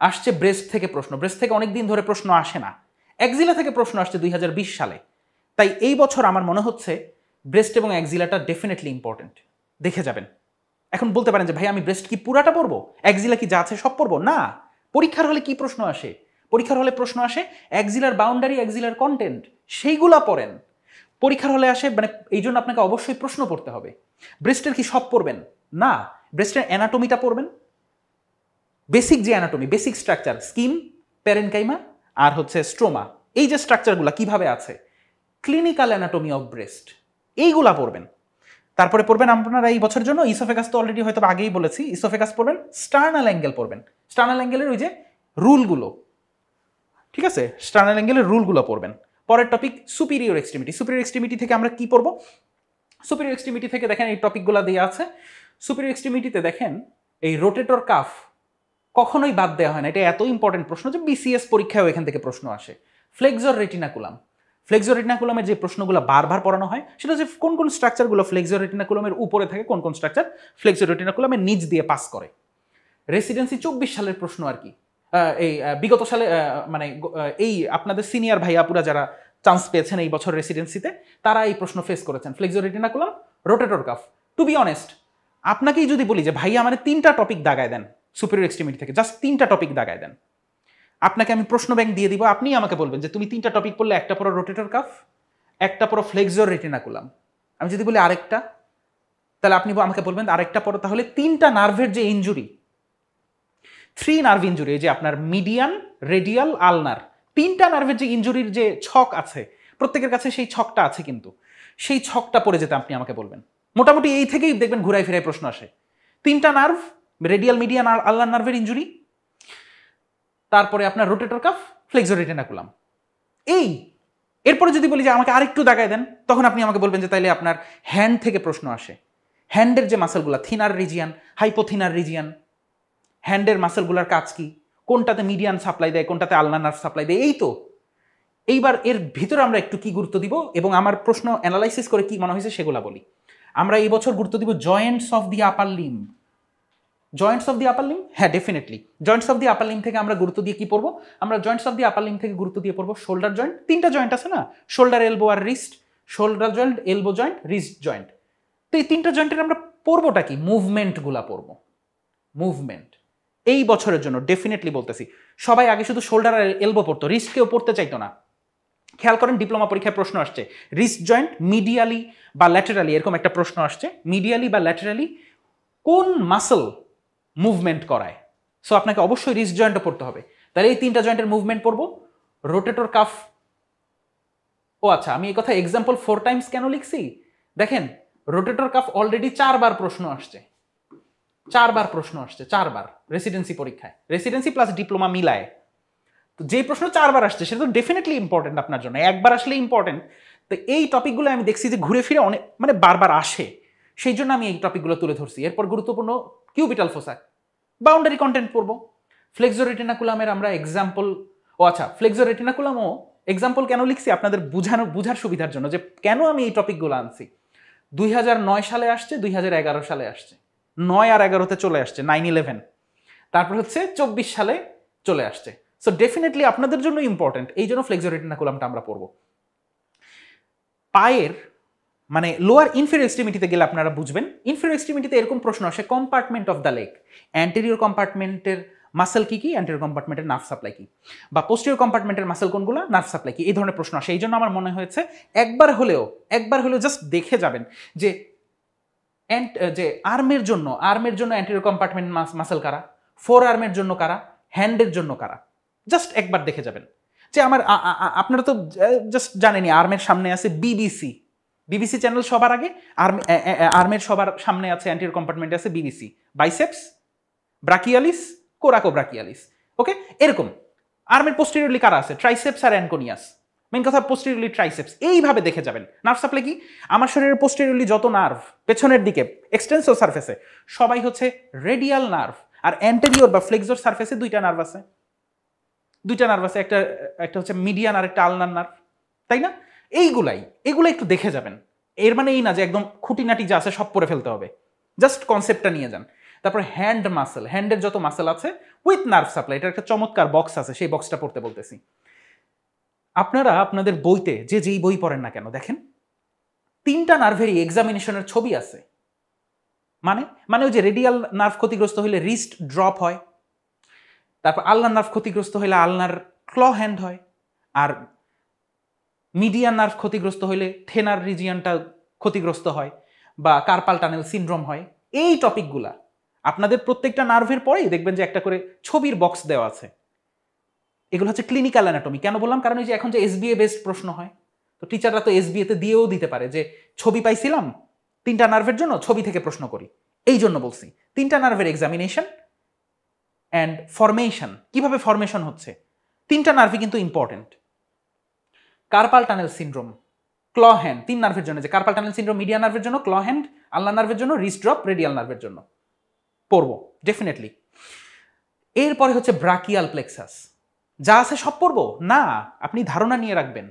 আসছে ব্রেস্ট থেকে প্রশ্ন, ব্রেস্ট থেকে অনেক দিন ধরে প্রশ্ন আসে না। এক্সিলা থেকে প্রশ্ন আসছে 2020 সালে। তাই এই বছর আমার মনে হচ্ছে ব্রেস্ট এবং এক্সিলাটা ডেফিনেটলি ইম্পর্টেন্ট, দেখে যাবেন। এখন বলতে পারেন যে ভাই আমি ব্রেস্ট কি পুরাটা পড়বো, এক্সিলা কি যা আছে সব পড়বো? না, পরীক্ষার হলে কি প্রশ্ন আসে? পরীক্ষার হলে প্রশ্ন আসে এক্সিলার বাউন্ডারি, এক্সিলার কন্টেন্ট, সেইগুলা পড়েন। পরীক্ষার হলে আসে, মানে এই জন্য আপনাকে অবশ্যই প্রশ্ন পড়তে হবে। ব্রেস্টের কি সব পড়বেন? না, ব্রেস্টের অ্যানাটমিটা পড়বেন, বেসিক যে anatomy, basic structure, skin, parenchyma আর হচ্ছে স্ট্রোমা, এই যে স্ট্রাকচারগুলো কিভাবে আছে, ক্লিনিক্যাল অ্যানাটমি অফ ব্রেস্ট, এইগুলা পড়বেন। তারপরে পড়বেন আপনারা এই বছরের জন্য ইসোফেগাস, তো অলরেডি হয়তো আগেই বলেছি, ইসোফেগাস পড়বেন। স্টার্নাল অ্যাঙ্গেল পড়বেন, স্টার্নাল অ্যাঙ্গেলের ওই যে রুলগুলো, ঠিক আছে, স্টার্নাল অ্যাঙ্গেলের রুলগুলো পড়বেন। পরের topic superior extremity. Superior extremity থেকে আমরা কি পড়বো? সুপিরিয়র এক্সট্রিমিটি থেকে দেখেন এই টপিকগুলো দেওয়া আছে। সুপিরিয়র এক্সট্রিমিটিতে দেখেন এই রোটেটর কাফ কখনোই বাদ দেওয়া হয় না, এটা এত ইম্পর্টেন্ট প্রশ্ন যে বিসিএস পরীক্ষায়ও এখান থেকে প্রশ্ন আসে। ফ্লেক্সর রেটিনাকুলাম, ফ্লেক্সর রেটিনাকুলামের যে প্রশ্নগুলো বারবার পড়ানো হয় সেটা হচ্ছে কোন কোন স্ট্রাকচারগুলো ফ্লেক্সর রেটিনাকুলামের উপরে থাকে, কোন কোন স্ট্রাকচার ফ্লেক্সর রেটিনাকুলামের নিচ দিয়ে পাস করে। রেসিডেন্সি 24 সালের প্রশ্ন আর কি, এই বিগত সালে, মানে এই আপনাদের সিনিয়র ভাইয়াপুরা যারা চান্স পেয়েছেন এই বছর রেসিডেন্সিতে, তারা এই প্রশ্ন ফেস করেছেন। Flexor retinaculum, rotator cuff. To be honest, আপনাকেই যদি বলি যে ভাইয়া আমার 3টা টপিক দাগায় দেন সুপিরিয়র এক্সট্রিমিটি থেকে, জাস্ট 3টা টপিক দাগায় দেন, আপনাকে আমি প্রশ্ন ব্যাংক দিয়ে দিব, আপনি আমাকে বলবেন যে তুমি 3টা টপিক পড়লে, একটা পড়ো রোটেটর কাফ, একটা পড়ো ফ্লেক্সর রেটিনাকুলাম। আমি যদি বলি আরেকটা, তাহলে আপনি আমাকে বলবেন আরেকটা পড়ো। তাহলে 3টা নার্ভের যে ইনজুরি, 3 নার্ভ ইনজুরি, যে আপনার মিডিয়ান, রেডিয়াল, আলনার, 3টা নার্ভের যে ইনজুরির যে ছক আছে, প্রত্যেকের কাছে সেই ছকটা আছে, কিন্তু সেই ছকটা পড়ে যেতে আপনি আমাকে বলবেন। মোটামুটি এই থেকেই দেখবেন ঘুরাই ফিরাই প্রশ্ন আসে। 3টা নার্ভ, রেডিয়াল, মিডিয়ান, আলনার নার্ভের ইনজুরি, তারপরে আপনার রোটেটর কাফ, ফ্লেক্সর রেটিনাকুলাম। এরপরে যদি বলি যে আমাকে আরেকটু দাগায় দেন, তখন আপনি আমাকে বলবেন যে তাইলে আপনার হ্যান্ড থেকে প্রশ্ন আসে। হ্যান্ডের যে মাসেলগুলো, থিনার রিজিয়ান, হাইপোথিনার রিজিয়ান, হ্যান্ডের মাসেলগুলোর কাজ কি, কোনটাতে মিডিয়ান সাপ্লাই দেয়, কোনটাতে আলনা নার্ভ সাপ্লাই দেয়, এই তো। এইবার এর ভিতরে আমরা একটু কি গুরুত্ব দিব এবং আমার প্রশ্ন অ্যানালাইসিস করে কি মনে হয়েছে সেগুলো বলি। আমরা এই বছর গুরুত্ব দিব joints of the upper limb. Joints of the upper limb, হ্যাঁ definitely joints of the upper limb থেকে আমরা গুরুত্ব দিয়ে কি পড়বো? আমরা joints of the upper limb থেকে গুরুত্ব দিয়ে পড়বো শোল্ডার জয়েন্ট। 3টা জয়েন্ট আছে না, শোল্ডার, এলবো আর wrist. Shoulder joint, elbow joint, wrist joint. তো এই 3টা জয়েন্টের আমরা পড়বোটা কি? মুভমেন্টগুলা পড়বো, মুভমেন্ট। এই বছরের জন্য ডেফিনেটলি বলতেছি, সবাই আগে শুধু শোল্ডার আর এলবো পড়তো, রিস্ট কেউ পড়তে চাইতো না। খেয়াল করেন ডিপ্লোমা পরীক্ষায় প্রশ্ন আসছে রিস্ট জয়েন্ট মিডিয়ালি বা ল্যাটারালি, এরকম একটা প্রশ্ন আসছে, মিডিয়ালি বা ল্যাটারালি কোন মাসল মুভমেন্ট করায়। সো আপনাকে অবশ্যই রিস্ট জয়েন্টও পড়তে হবে। তাহলে এই 3টা জয়েন্টের মুভমেন্ট পড়বো। রোটেটর কাফ, ও আচ্ছা আমি এই কথা এক্সাম্পল 4 টাইমস কেন লিখছি দেখেন, রোটেটর কাফ অলরেডি 4বার প্রশ্ন আসছে, 4বার প্রশ্ন আসছে, 4বার রেসিডেন্সি পরীক্ষায়, রেসিডেন্সি প্লাস ডিপ্লোমা মিলায়। তো যে প্রশ্ন 4বার আসছে সেটা তো ডেফিনেটলি ইম্পর্টেন্ট আপনার জন্য, একবার আসলে ইম্পর্টেন্ট। তো এই টপিকগুলো আমি দেখছি যে ঘুরে ফিরে অনেক, মানে বারবার আসে, সেই জন্য আমি এই টপিকগুলো তুলে ধরছি। এরপর গুরুত্বপূর্ণ কিউবিটাল ফোসা, বাউন্ডারি কন্টেন্ট পড়বো। ফ্লেক্সর রেটিনাকুলামের আমরা এক্সাম্পল, ও আচ্ছা ফ্লেক্সর রেটিনাকুলামও এক্সাম্পল কেন লিখছি আপনাদের বুঝার সুবিধার জন্য, যে কেন আমি এই টপিকগুলো আনছি। 2009 সালে আসছে, 2011 সালে আসছে, 9 আর 11তে চলে আসছে 9/11, তারপর হচ্ছে 24 সালে চলে আসছে। সো ডেফিনেটলি আপনাদের জন্য ইম্পর্টেন্ট, এই জন্য ফ্লেক্সর রেটিনাকুলামটা আমরা পড়বো। পায়ের মানে লোয়ার ইনফেরিয়র এক্সট্রিমিটিতে গেলে আপনারা বুঝবেন, ইনফেরিয়র এক্সট্রিমিটিতে এরকম প্রশ্ন আসে, compartment of the leg, anterior কম্পার্টমেন্টের মাসেল কি কি, অ্যান্টেরিয়র কম্পার্টমেন্টের নার্ভ সাপ্লাই কি, বা পোস্টেরিয়র কম্পার্টমেন্টের মাসেল কোনগুলো, নার্ভ সাপ্লাই কি, এই ধরনের প্রশ্ন আসে। এই জন্য আমার মনে হয়েছে একবার হলেও জাস্ট দেখে যাবেন যে আর্মের জন্য অ্যান্টেরিয়র কম্পার্টমেন্ট মাসেল কারা, ফোর আর্মের জন্য কারা, হ্যান্ডের জন্য কারা, জাস্ট একবার দেখে যাবেন। যে আমার আপনারা তো জাস্ট জানেনই আর্মের সামনে আছে বিবিসি চ্যানেল সবার আগে, আর্মের সবার সামনে আছে অ্যান্টেরিয়র কম্পার্টমেন্টে আছে BBC, biceps, brachialis, coracobrachialis. Okay, এরকম আর্মের পোস্টেরিয়রলি কারা আছে, ট্রাইসেপস আর অ্যানকোনিয়াস, মেন কথা পোস্টেরিয়রলি ট্রাইসেপস, এইভাবে দেখে যাবেন। নার্ভ সাপ্লাই কি, আমার শরীরের পোস্টেরিয়রলি যত নার্ভ পেছনের দিকে এক্সটেন্সর সারফেসে সবাই হচ্ছে রেডিয়াল নার্ভ, আর অ্যান্টেরিয়র বা ফ্লেক্সর সারফেসে দুইটা নার্ভ আছে, একটা হচ্ছে মিডিয়ান আর একটা আলনার নার্ভ, তাই না? এইগুলো একটু দেখে যাবেন। এর মানে এই না যে একদম খুঁটিনাটি যা আছে সব পড়ে ফেলতে হবে, জাস্ট কনসেপ্টটা নিয়ে যান। তারপর হ্যান্ড মাসেল, হ্যান্ডের যত মাসেল আছে উইথ নার্ভ সাপ্লাই, এটা একটা চমৎকার বক্স আছে, সেই বক্সটা পড়তে বলতেছি। আপনারা আপনাদের বইতে যেই বই পড়েন না কেন দেখেন, তিনটা নার্ভেরই এক্সামিনেশনের ছবি আছে। মানে ওই যে রেডিয়াল নার্ভ ক্ষতিগ্রস্ত হলে রিস্ট ড্রপ হয়, তারপর আলনার নার্ভ ক্ষতিগ্রস্ত হলে আলনার ক্ল হ্যান্ড হয়, আর মিডিয়ান নার্ভ ক্ষতিগ্রস্ত হলে থেনার রিজিয়নটা ক্ষতিগ্রস্ত হয়, বা কার্পাল টানেল সিনড্রোম হয়। এই টপিকগুলা আপনাদের প্রত্যেকটা নার্ভের পরেই দেখবেন যে একটা করে ছবির বক্স দেওয়া আছে। এগুলো হচ্ছে ক্লিনিক্যাল অ্যানাটমি। কেন বললাম? কারণ এই যে এখন যে এসবিএ বেসড প্রশ্ন হয়, তো টিচাররা তো এসবিএতে দিয়েও দিতে পারে যে ছবি পাইছিলাম তিনটা নার্ভের জন্য, ছবি থেকে প্রশ্ন করি। এই জন্য বলছি তিনটা নার্ভের এক্সামিনেশন অ্যান্ড ফরমেশন, কিভাবে ফরমেশন হচ্ছে, তিনটা নার্ভই কিন্তু important. Carpal tunnel syndrome, claw hand, তিন নার্ভের জন্য যে কার্পাল টানেল সিনড্রোম মিডিয়ান নার্ভের জন্য, ক্ল হ্যান্ড আলনার নার্ভের জন্য, রিস্ট ড্রপ রেডিয়াল নার্ভের জন্য পড়বো ডেফিনেটলি। এরপরে হচ্ছে ব্রাকিয়াল প্লেক্সাস, যা আছে সব পড়বো না, আপনি ধারণা নিয়ে রাখবেন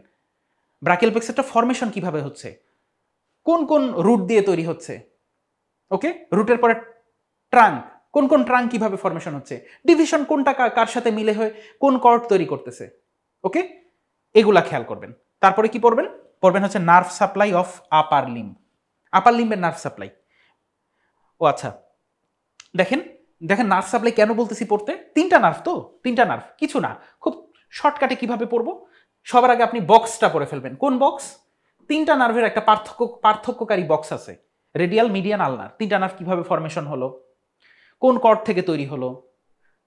ব্রাকিয়াল প্লেক্সাসটা ফরমেশন কিভাবে হচ্ছে, কোন কোন রুট দিয়ে তৈরি হচ্ছে। ওকে, রুটের পরে ট্রাঙ্ক, কোন ট্রাঙ্ক কিভাবে ফরমেশন হচ্ছে, ডিভিশন কোনটা কার সাথে মিলে হয়ে কোন কর্ড তৈরি করতেছে। ওকে, এগুলা খেয়াল করবেন। তারপরে কি পড়বেন হচ্ছে নার্ভ সাপ্লাই অফ আপার লিম্বের নার্ভ সাপ্লাই। ও আচ্ছা, দেখেন নার্ভ সাপ্লাই কেন বলতেছি পড়তে, তিনটা নার্ভ কিছু না, খুব শর্টকাটে কিভাবে পড়বো। সবার আগে আপনি বক্সটা পড়ে ফেলবেন। কোন বক্স? তিনটা নার্ভের একটা পার্থক্যকারী বক্স আছে, রেডিয়াল, মিডিয়ান, আলনার। তিনটা নার্ভ কিভাবে ফরমেশন হলো, কোন কর্ড থেকে তৈরি হলো,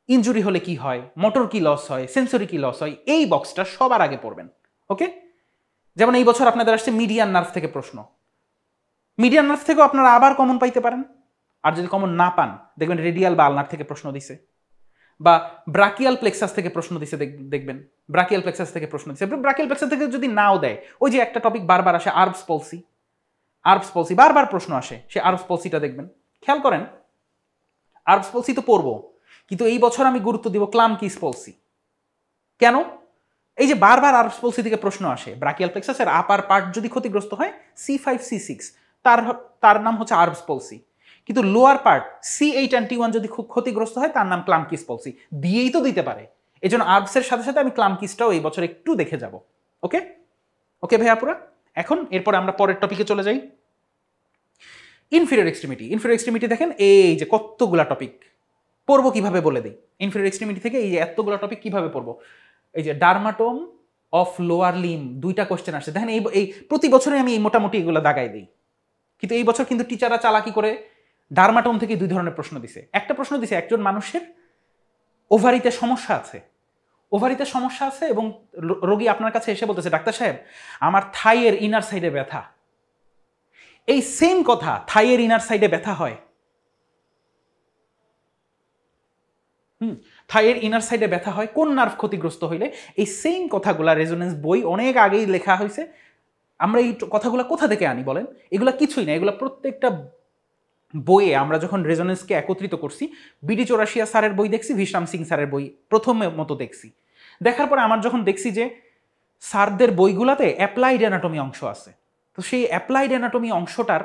ইনজুরি হলে কি হয়, মোটর কি লস হয়, সেন্সরি কি লস হয়, এই বক্সটা সবার আগে পড়বেন। ওকে, যেমন এই বছর আপনাদের আসছে মিডিয়ান নার্ভ থেকে প্রশ্ন, মিডিয়ান নার্ভ থেকেও আপনারা আবার কমন পাইতে পারেন। আর যদি কমন না পান, দেখবেন রেডিয়াল বা আলনার থেকে প্রশ্ন দিছে, বা ব্রাকিয়াল প্লেক্সাস থেকে প্রশ্ন দিছে, দেখবেন ব্রাকিয়াল প্লেক্সাস থেকে প্রশ্ন দিছে। ব্রাকিয়াল প্লেক্সাস থেকে যদি নাও দেয়, ওই যে একটা টপিক বারবার আসে আর্বস পলসি, বারবার প্রশ্ন আসে, সে আর্বস পলসিটা দেখবেন। খেয়াল করেন, আর্বস পলসি তো পড়বো, কিন্তু এই বছর আমি গুরুত্ব দিব ক্লামকিস পলসি। কেন? এই যে বারবার আর্বস পলসি থেকে প্রশ্ন আসে, ব্রাকিয়াল প্লেক্সাসের আপার পার্ট যদি ক্ষতিগ্রস্ত হয়, C5 C6, তার নাম হচ্ছে আর্বস পলসি। কিন্তু lower part C8 and T1 যদি খুব ক্ষতিগ্রস্ত হয়, তার নাম ক্লামকিস পলসি। দিয়েই তো দিতে পারে, এই জন্য আর্বসের সাথে সাথে আমি ক্লামকিসটাও এই বছর একটু দেখে যাব। ওকে ভাইয়াপুরা, এখন এরপরে আমরা পরের টপিকে চলে যাই। ইনফেরিয়র এক্সট্রিমিটি দেখেন, এই যে কতগুলা টপিক পড়বো কিভাবে বলে দিই। ইনফেরিয়র এক্সট্রিমিটি থেকে এই যে এতগুলা টপিক কিভাবে পড়বো। এই যে ডার্মাটোম অফ লোয়ার লিম, দুইটা কোশ্চেন আসছে দেখেন। এই প্রতি বছরে আমি মোটামুটি এগুলো দাগাই দিই, কিন্তু এই বছর কিন্তু টিচাররা চালাকি করে ডার্মাটোম থেকে দুই ধরনের প্রশ্ন দিছে। একটা প্রশ্ন দিছে একজন মানুষের ওভারিতে সমস্যা আছে এবং রোগী আপনার কাছে এসে বলতেছে, ডাক্তার সাহেব আমার থাইয়ের ইনার সাইডে ব্যথা। এই সেম কথা, থাইয়ের ইনার সাইডে ব্যথা হয়, থাইয়ের ইনার সাইডে ব্যথা হয় কোন নার্ভ ক্ষতিগ্রস্ত হইলে। এই সেম কথাগুলা রেজোনেন্স বই অনেক আগেই লেখা হয়েছে। আমরা এই কথাগুলো কোথা থেকে আনি বলেন? এগুলা কিছুই না, এগুলা প্রত্যেকটা বইয়ে আমরা যখন রেজোনেন্সকে একত্রিত করছি, বিডি চৌরাশিয়া স্যারের বই দেখছি, ভিশ্রাম সিং স্যারের বই প্রথমের মতো দেখছি। দেখার পরে আমার যখন দেখছি যে স্যারদের বইগুলাতে অ্যাপ্লাইড অ্যানাটমি অংশ আছে, তো সেই অ্যাপ্লাইড অ্যানাটমি অংশটার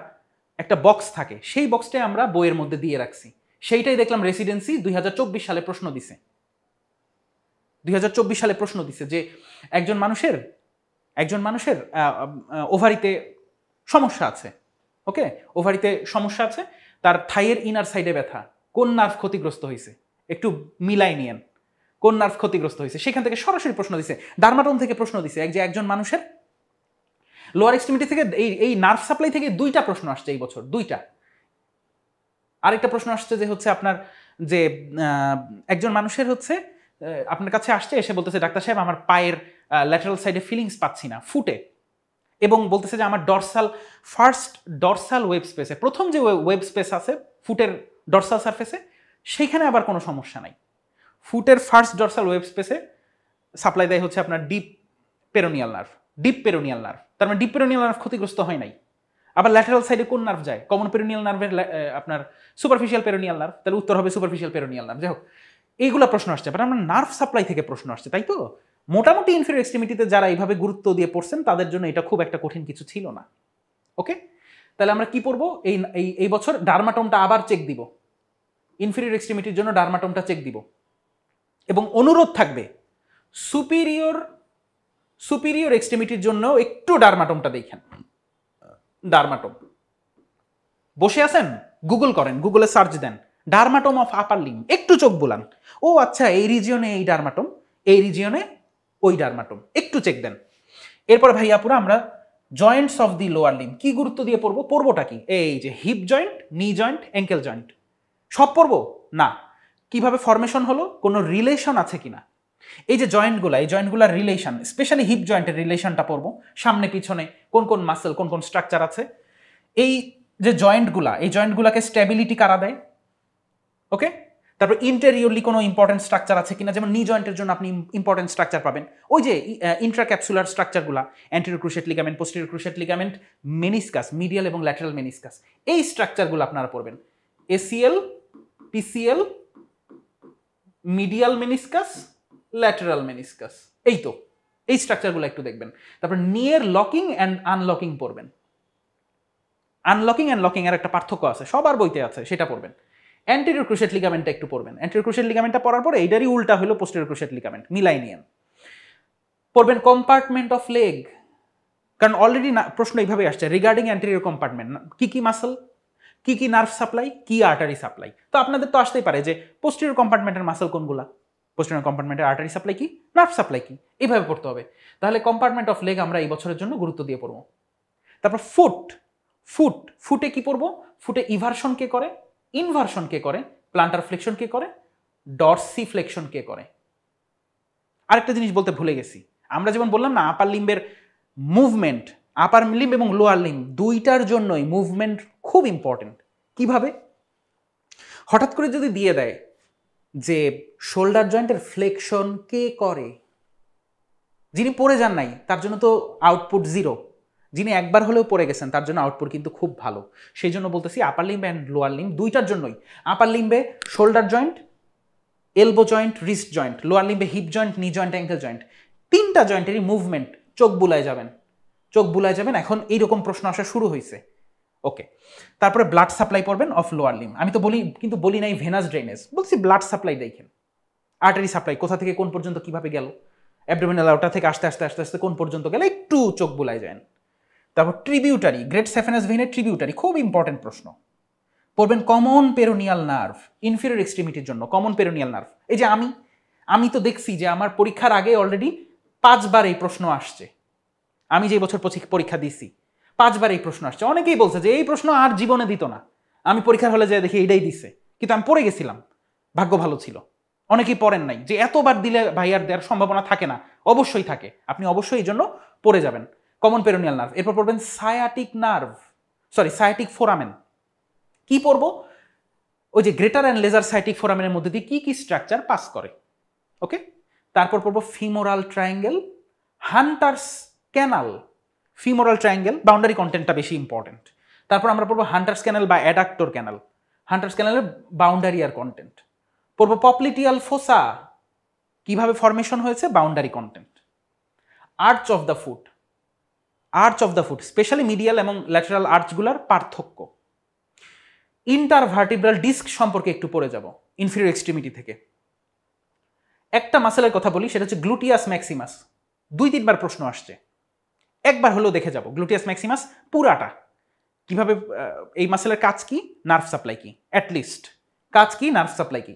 একটা বক্স থাকে, সেই বক্সটাই আমরা বইয়ের মধ্যে দিয়ে রাখছি। সেইটাই দেখলাম রেসিডেন্সি 2024 সালে প্রশ্ন দিছে। 2024 সালে প্রশ্ন দিছে যে একজন মানুষের ওভারিতে সমস্যা আছে, ওকে, ওভারিতে সমস্যা আছে, তার থাইয়ের ইনার সাইডে ব্যথা, কোন নার্ভ ক্ষতিগ্রস্ত হয়েছে একটু মিলাই নিয়েন, কোন নার্ভ ক্ষতিগ্রস্ত হয়েছে, সেখান থেকে সরাসরি প্রশ্ন দিছে। ডার্মাটোম থেকে প্রশ্ন দিছে, যে একজন মানুষের লোয়ার এক্সট্রিমিটি থেকে এই নার্ভ সাপ্লাই থেকে 2টা প্রশ্ন আসছে এই বছর, 2টা। আরেকটা প্রশ্ন আসছে যে হচ্ছে আপনার যে একজন মানুষের হচ্ছে আপনার কাছে আসছে, এসে বলতেছে ডাক্তার সাহেব আমার পায়ের ল্যাটারাল সাইডে ফিলিংস পাচ্ছি না, ফুটে, এবং বলতেছে যে আমার ফার্স্ট ডরসাল ওয়েব স্পেসে, প্রথম যে ওয়েব স্পেস আছে ফুটের ডরসাল সারফেসে, সেইখানে আবার কোনো সমস্যা নাই। ফুটের ফার্স্ট ডরসাল ওয়েব স্পেসে সাপ্লাই দেয় হচ্ছে আপনার ডিপ পেরোনিয়াল নার্ভ, তার মানে ডিপ পেরোনিয়াল নার্ভ ক্ষতিগ্রস্ত হয় নাই। আবার ল্যাটারাল সাইডে কোন নার্ভ যায়, কমন পেরোনিয়াল নার্ভের আপনার সুপারফিশিয়াল পেরোনিয়াল নার্ভ, তাহলে উত্তর হবে সুপারফিশিয়াল পেরোনিয়াল নার্ভ। যাই হোক, এইগুলো প্রশ্ন আসছে, বাট আমার নার্ভ সাপ্লাই থেকে প্রশ্ন আসছে, তাই তো মোটামুটি ইনফিরিয়র এক্সট্রিমিটিতে যারা এইভাবে গুরুত্ব দিয়ে পড়ছেন তাদের জন্য এটা খুব একটা কঠিন কিছু ছিল না। ওকে, তাহলে আমরা কি পড়বো, এই বছর ডার্মাটোমটা আবার চেক দিব, ইনফিরিয়র এক্সট্রিমিটির জন্য ডার্মাটোমটা চেক দিব, এবং অনুরোধ থাকবে সুপিরিয়র এক্সট্রিমিটির জন্য একটু ডার্মাটোমটা দেখেন। ডার্মাটোম বসে আছেন, গুগল করেন, গুগলে সার্চ দেন ডার্মাটোম অফ আপার লিম্ব, একটু চোখ বুলান, ও আচ্ছা এই রিজিয়নে এই ডার্মাটোম, এই রিজিয়নে ওই ডার্মাটোম, একটু চেক দেন। এরপর ভাইয়াপুরা আমরা joints of the lower limb কি গুরুত্ব দিয়ে পড়বোটা কি, এই যে hip joint, knee joint, ankle joint, সব পড়বো না, কিভাবে ফরমেশন হলো, কোনো রিলেশন আছে কিনা, এই যে জয়েন্টগুলা, এই জয়েন্টগুলার রিলেশন, স্পেশালি হিপ জয়েন্টের রিলেশনটা পড়বো, সামনে পিছনে কোন কোন মাসেল, কোন কোন স্ট্রাকচার আছে, এই যে জয়েন্টগুলা, এই জয়েন্টগুলাকে স্ট্যাবিলিটি কারা দেয়, ওকে। তারপর ইন্টেরিয়রলি কোনো ইম্পর্টেন্ট স্ট্রাকচার আছে কিনা, যেমন নি জয়েন্টের জন্য আপনি ইম্পর্টেন্ট স্ট্রাকচার পাবেন ওই যে ইন্ট্রাক্যাপসুলার স্ট্রাকচারগুলা, anterior cruciate ligament, posterior cruciate ligament, meniscus, medial এবং ল্যাটারাল মেনিসকাস, এই স্ট্রাকচারগুলো আপনারা পড়বেন, ACL, PCL, medial meniscus, lateral meniscus, এই তো এই স্ট্রাকচারগুলো একটু দেখবেন। তারপর নিয়ের লকিং অ্যান্ড আনলকিং পড়বেন, আনলকিং অ্যান্ড লকিং এর একটা পার্থক্য আছে, সবার বইতে আছে, সেটা পড়বেন। অ্যান্টেরিয়র ক্রুশিয়েট লিগামেন্টটা একটু পড়বেন, অ্যান্টেরিয়র ক্রুশিয়েট লিগামেন্টটা পড়ার পরে এইটারই উল্টা হলো পোস্টেরিয়র ক্রুশিয়েট লিগামেন্ট, মিলাই নিয়েন। পড়বেন কম্পার্টমেন্ট অফ লেগ, কারণ অলরেডি প্রশ্ন এইভাবে আসছে রিগার্ডিং অ্যান্টেরিয়র কম্পার্টমেন্ট, কি কি মাসল, কি কি নার্ভ সাপ্লাই, কি আর্টারি সাপ্লাই, তো আপনাদের তো আসতেই পারে যে পোস্টেরিয়র কম্পার্টমেন্টের মাসল কোনগুলা, পোস্টেরিয়র কম্পার্টমেন্টের আর্টারি সাপ্লাই কি, নার্ভ সাপ্লাই কি, এইভাবে পড়তে হবে। তাহলে কম্পার্টমেন্ট অফ লেগ আমরা এই বছরের জন্য গুরুত্ব দিয়ে পড়বো। তারপর ফুটে কি পড়বো, ফুটে ইভারশন কে করে, ইনভার্সন কে করে, প্লান্টার ফ্লেকশন কে করে, ডরসি ফ্লেকশন কে করে। আরেকটা জিনিস বলতে ভুলে গেছি, আমরা যেমন বললাম না আপার লিম্বের মুভমেন্ট, আপার লিম্ব এবং লোয়ার লিম্ব দুইটার জন্যই মুভমেন্ট খুব ইম্পর্টেন্ট। কিভাবে, হঠাৎ করে যদি দিয়ে দেয় যে শোল্ডার জয়েন্টের ফ্লেকশন কে করে, যিনি পড়ে যান নাই তার জন্য তো আউটপুট 0, যিনি একবার হলেও পড়ে গেছেন তার জন্য আউটপুট কিন্তু খুব ভালো। সেই জন্য বলতেছি upper limb and lower limb দুইটার জন্যই, আপার লিম্বে shoulder joint, elbow joint, wrist joint, lower লিম্বে hip joint, knee joint, ankle joint, তিনটা জয়েন্টেরই মুভমেন্ট, চোখ বুলায় যাবেন। এখন এইরকম প্রশ্ন আসা শুরু হয়েছে, ওকে। তারপরে ব্লাড সাপ্লাই পড়বেন অফ লোয়ার লিম্ব, আমি তো বলি নাই ভেনাস ড্রেনেজ, বলছি ব্লাড সাপ্লাই দেখেন, আর্টারি সাপ্লাই কোথা থেকে কোন পর্যন্ত কিভাবে গেল, অ্যাবডোমিনাল আউটার থেকে আস্তে আস্তে আস্তে আস্তে কোন পর্যন্ত গেলে একটু চোখ বুলায় যান। তারপর ট্রিবিউটারি, গ্রেট স্যাফেনাস ভেইনের ট্রিবিউটারি, খুব ইম্পর্টেন্ট প্রশ্ন। পড়বেন কমন পেরোনিয়াল নার্ভ, ইনফিরিয়র এক্সট্রিমিটির জন্য কমন পেরোনিয়াল নার্ভ। এই যে আমি তো দেখছি যে আমার পরীক্ষার আগে অলরেডি 5 বার এই প্রশ্ন আসছে, আমি যে বছর পরীক্ষা দিছি 5 বার এই প্রশ্ন আসছে। অনেকেই বলছে যে এই প্রশ্ন আর জীবনে দিত না, আমি পরীক্ষার হলে যেয়ে দেখি এইটাই দিছে, কিন্তু আমি পড়ে গেছিলাম, ভাগ্য ভালো ছিল। অনেকেই পড়েন নাই, যে এতবার দিলে ভাইয়ার দেওয়ার সম্ভাবনা থাকে না, অবশ্যই থাকে, আপনি অবশ্যই এই জন্য পড়ে যাবেন কমন পেরোনিয়াল নার্ভ। এরপর পড়বেন সায়াটিক ফোরামেন। কি পড়বো, ওই যে গ্রেটার অ্যান্ড লেজার সায়াটিক ফোরামেনের মধ্যে দিয়ে কি কি স্ট্রাকচার পাস করে, ওকে। তারপর পড়বো femoral triangle, hunter's canal, femoral triangle boundary কন্টেন্টটা বেশি ইম্পর্টেন্ট। তারপর আমরা পড়বো হান্টার্স ক্যানাল বা অ্যাডাক্টর ক্যানাল, হান্টার্স ক্যানালের বাউন্ডারি আর কন্টেন্ট। পড়বো পপলিটিয়াল ফোসা, কিভাবে ফরমেশন হয়েছে, boundary content. Arch of the foot, specially medial এবং ল্যাটারাল আর্চগুলার পার্থক্য। ইন্টারভার্টিব্রাল ডিস্ক সম্পর্কে একটু পড়ে যাব ইনফিরিয়র এক্সট্রিমিটি থেকে। একটা মাসেলের কথা বলি, সেটা হচ্ছে গ্লুটিয়াস ম্যাক্সিমাস, 2-3 বার প্রশ্ন আসছে। একবার হলেও দেখে যাব গ্লুটিয়াস ম্যাক্সিমাস পুরাটা কিভাবে, এই মাসেলের কাজ কি, নার্ভ সাপ্লাই কি, অ্যাটলিস্ট কাজ কি, নার্ভ সাপ্লাই কি।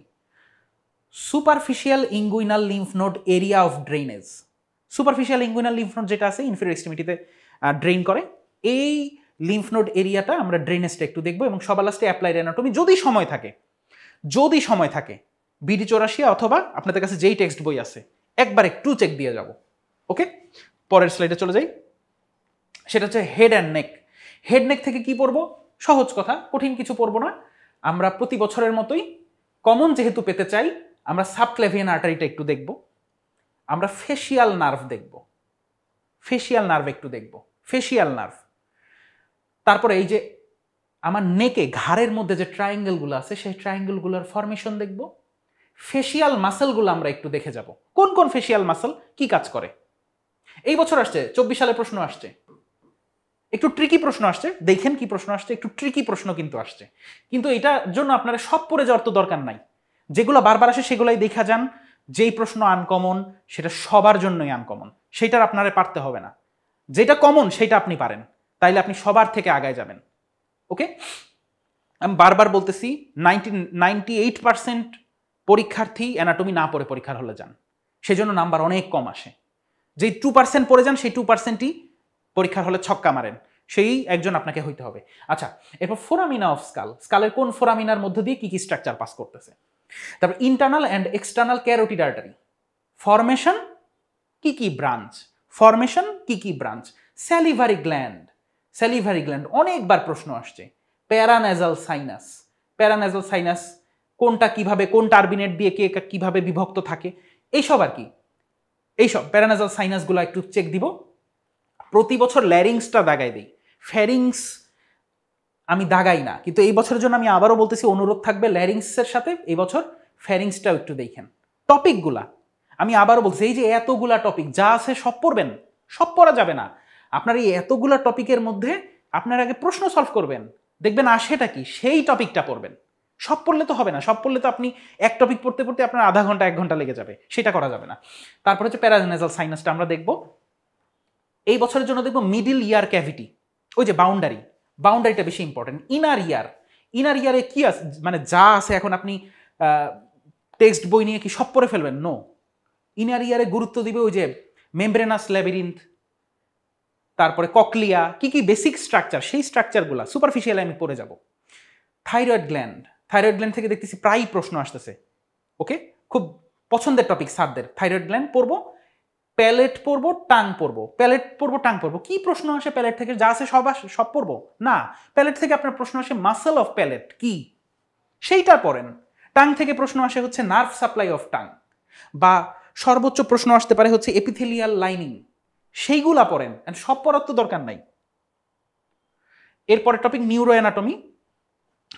Superficial inguinal lymph node area of drainage, superficial inguinal lymph node যেটা আছে ইনফেরিয়র এক্সট্রিমিটিতে ড্রেইন করে, এই লিম্ফ নোড এরিয়াটা আমরা ড্রেনেজটা একটু দেখবো, এবং সবার লাস্টে অ্যাপ্লাইড অ্যানাটমি যদি সময় থাকে বিডি 84 অথবা আপনাদের কাছে যেই টেক্সট বই আছে একবার একটু চেক দিয়ে যাব। ওকে, পরের স্লাইডে চলে যাই। সেটা হচ্ছে head and neck. Head neck থেকে কি পড়বো? সহজ কথা, কঠিন কিছু পড়বো না। আমরা প্রতি বছরের মতোই কমন যেহেতু পেতে চাই, আমরা সাবক্লেভিয়ান আর্টারিটা একটু দেখব, আমরা ফেসিয়াল নার্ভ দেখব, ফেসিয়াল নার্ভ একটু দেখব, ফেসিয়াল নার্ভ। তারপরে এই যে আমার নেকে ঘাড়ের মধ্যে যে ট্রায়াঙ্গেলগুলো আছে সেই ট্রায়াঙ্গেলগুলোর ফরমেশন দেখব। ফেসিয়াল মাসেলগুলো আমরা একটু দেখে যাব, কোন কোন ফেসিয়াল মাসেল কি কাজ করে। এই বছর আসছে 24 সালে প্রশ্ন আসছে, একটু ট্রিকি প্রশ্ন আসছে, দেখেন কি প্রশ্ন আসছে, একটু ট্রিকি প্রশ্ন কিন্তু আসছে। কিন্তু এটার জন্য আপনারা সব পড়ে যাওয়ার তো দরকার নাই, যেগুলো বারবার আসে সেগুলাই দেখা যান। যেই প্রশ্ন আনকমন সেটা সবার জন্যই আনকমন, সেটার আপনারা পারতে হবে না। যেটা কমন সেটা আপনি পারেন, তাইলে আপনি সবার থেকে আগায় যাবেন। ওকে, আমি বারবার বলতেছি 98% পরীক্ষার্থী অ্যানাটমি না পড়ে পরীক্ষার হলে যান, সেজন্য নাম্বার অনেক কম আসে। যেই 2% পড়ে যান সেই 2%ই পরীক্ষার হলে ছক্কা মারেন, সেই একজন আপনাকে হইতে হবে। আচ্ছা, এরপর ফোরামিনা অফ স্কাল, স্কালের কোন ফোরামিনার মধ্যে দিয়ে কি কি স্ট্রাকচার পাস করতেছে। তারপর internal and external carotid artery, formation কি কি ব্রাঞ্চ, ফরমেশন কি কি branch. Salivary gland, salivary gland অনেকবার প্রশ্ন আসছে। প্যারানেজাল সাইনাস, প্যারানেজাল সাইনাস কোনটা কিভাবে, কোন টার্বিনেট দিয়ে কে কিভাবে বিভক্ত থাকে, এইসব আর কি, এইসব প্যারানেজাল সাইনাসগুলো একটু চেক দিব। প্রতি বছর ল্যারিংসটা দাগাই দিই, ফ্যারিংস আমি দাগাই না, কিন্তু এই বছরের জন্য আমি আবারও বলতেছি, অনুরোধ থাকবে ল্যারিংসের সাথে এই বছর ফ্যারিংসটাও একটু দেখেন। টপিকগুলা আমি আবারও বলছি, এই যে এতগুলা টপিক যা আছে সব পড়বেন, সব পড়া যাবে না। আপনার এই এতগুলা টপিকের মধ্যে আপনার আগে প্রশ্ন সলভ করবেন, দেখবেন আসেটা কি, সেই টপিকটা পড়বেন। সব পড়লে তো হবে না, সব পড়লে তো আপনি এক টপিক পড়তে পড়তে আপনার আধা ঘন্টা 1 ঘন্টা লেগে যাবে, সেটা করা যাবে না। তারপর হচ্ছে প্যারানেজাল সাইনাসটা আমরা দেখব। এই বছরের জন্য দেখব মিডিল ইয়ার ক্যাভিটি, ওই যে বাউন্ডারি, বাউন্ডারিটা বেশি ইম্পর্টেন্ট। ইনার ইয়ার, ইনার ইয়ারে কি আছে, মানে যা আছে এখন আপনি টেক্সট বই নিয়ে কি সব পড়ে ফেলবেন? নো, ইনার ইয়ারে গুরুত্ব দিবে ওই যে মেমব্রেনাস ল্যাবিরিন্থ, তারপরে ককলিয়া, কি কি বেসিক স্ট্রাকচার, সেই স্ট্রাকচারগুলো সুপারফিশিয়ালি আমি পড়ে যাব। থাইরয়েড গ্ল্যান্ড, থাইরয়েড গ্ল্যান্ড থেকে দেখতেছি প্রায়ই প্রশ্ন আসতেছে। ওকে, খুব পছন্দের টপিক স্যারদের, থাইরয়েড গ্ল্যান্ড পড়বো। প্যালেট পড়বো, টাং পড়বো, প্যালেট পড়বো, টাং পড়বো। কি প্রশ্ন আসে প্যালেট থেকে? যা আছে সব পড়বো না, প্যালেট থেকে আপনার প্রশ্ন আসে মাসেল অফ প্যালেট কি, সেইটা পড়েন। টাং থেকে প্রশ্ন আসে হচ্ছে নার্ভ সাপ্লাই অফ টাং, বা সর্বোচ্চ প্রশ্ন আসতে পারে হচ্ছে এপিথেলিয়াল লাইনিং, সেইগুলা পড়েন। সব পড়ার তো দরকার নাই। এরপরের টপিক নিউরো অ্যানাটমি।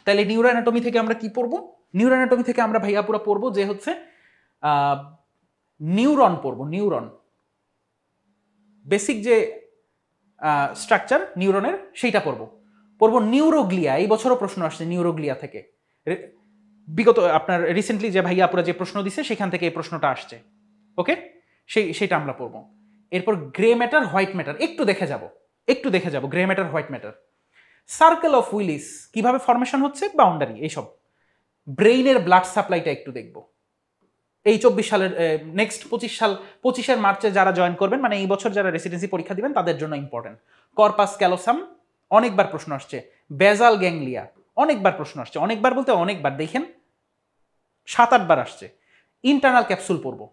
তাহলে নিউরো অ্যানাটমি থেকে আমরা কি পড়বো? নিউরো অ্যানাটমি থেকে আমরা ভাইয়া পুরা পড়বো যে হচ্ছে নিউরন পড়বো, নিউরন বেসিক যে স্ট্রাকচার নিউরনের সেইটা পড়বো নিউরোগ্লিয়া। এই বছরও প্রশ্ন আসছে নিউরোগ্লিয়া থেকে, বিগত আপনার রিসেন্টলি যে ভাইয়া আপুরা যে প্রশ্ন দিছে সেখান থেকে এই প্রশ্নটা আসছে। ওকে, সেইটা আমরা পড়বো। এরপর গ্রে ম্যাটার, হোয়াইট ম্যাটার একটু দেখে যাব, grey matter, white matter. Circle of Willis কিভাবে ফরমেশন হচ্ছে, বাউন্ডারি, এইসব। ব্রেইনের ব্লাড সাপ্লাইটা একটু দেখব। এই 24 সালের নেক্সট 25 মার্চে যারা জয়েন করবেন, মানে এই বছর যারা রেসিডেন্সি পরীক্ষা দিবেন তাদের জন্য ইম্পর্টেন্ট। কর্পাস ক্যালোসাম অনেকবার প্রশ্ন আসছে, বেজাল গ্যাংলিয়া অনেকবার প্রশ্ন আসছে, অনেকবার বলতে অনেকবার, দেখেন 7-8 বার আসছে। ইন্টারনাল ক্যাপসুল পড়বো,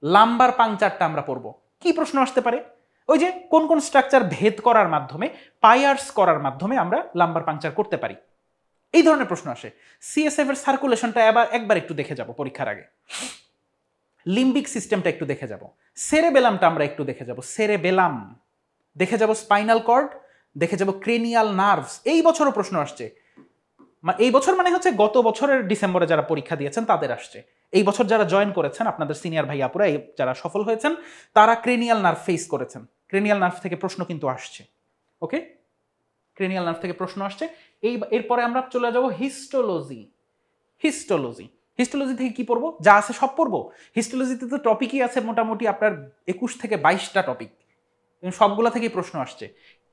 লাম্বার পাংচারটা আমরা পড়বো। কি প্রশ্ন আসতে পারে? ওই যে কোন কোন স্ট্রাকচার ভেদ করার মাধ্যমে, পায়ার্স করার মাধ্যমে আমরা লাম্বার পাংচার করতে পারি, এই ধরনের প্রশ্ন আসে। সিএসএফ এর সার্কুলেশনটা একবার একটু দেখে যাব পরীক্ষার আগে। লিম্বিক সিস্টেমটা একটু দেখে যাব। সেরেবেলামটা আমরা একটু দেখে যাব, সেরেবেলাম দেখে যাব। স্পাইনাল কর্ড দেখে যাব, ক্রেনিয়াল নার্ভস। এই বছরও প্রশ্ন আসছে, এই বছর মানে হচ্ছে গত বছরের ডিসেম্বরে যারা পরীক্ষা দিয়েছেন তাদের আসছে। এই বছর যারা জয়েন করেছেন, আপনাদের সিনিয়র ভাই আপুরা যারা সফল হয়েছেন, তারা ক্রেনিয়াল নার্ভ ফেস করেছেন। ক্রেনিয়াল নার্ভ থেকে প্রশ্ন কিন্তু আসছে। ওকে, ক্রেনিয়াল নার্ভ থেকে প্রশ্ন আসছে। এরপরে আমরা চলে যাব হিস্টোলজি। হিস্টোলজি থেকে কি পড়বো? যা আছে সব পড়বো। হিস্টোলজিতে তো টপিকই আছে মোটামুটি আপনার 21 থেকে 22টা টপিক। সবগুলা থেকেই প্রশ্ন আসছে।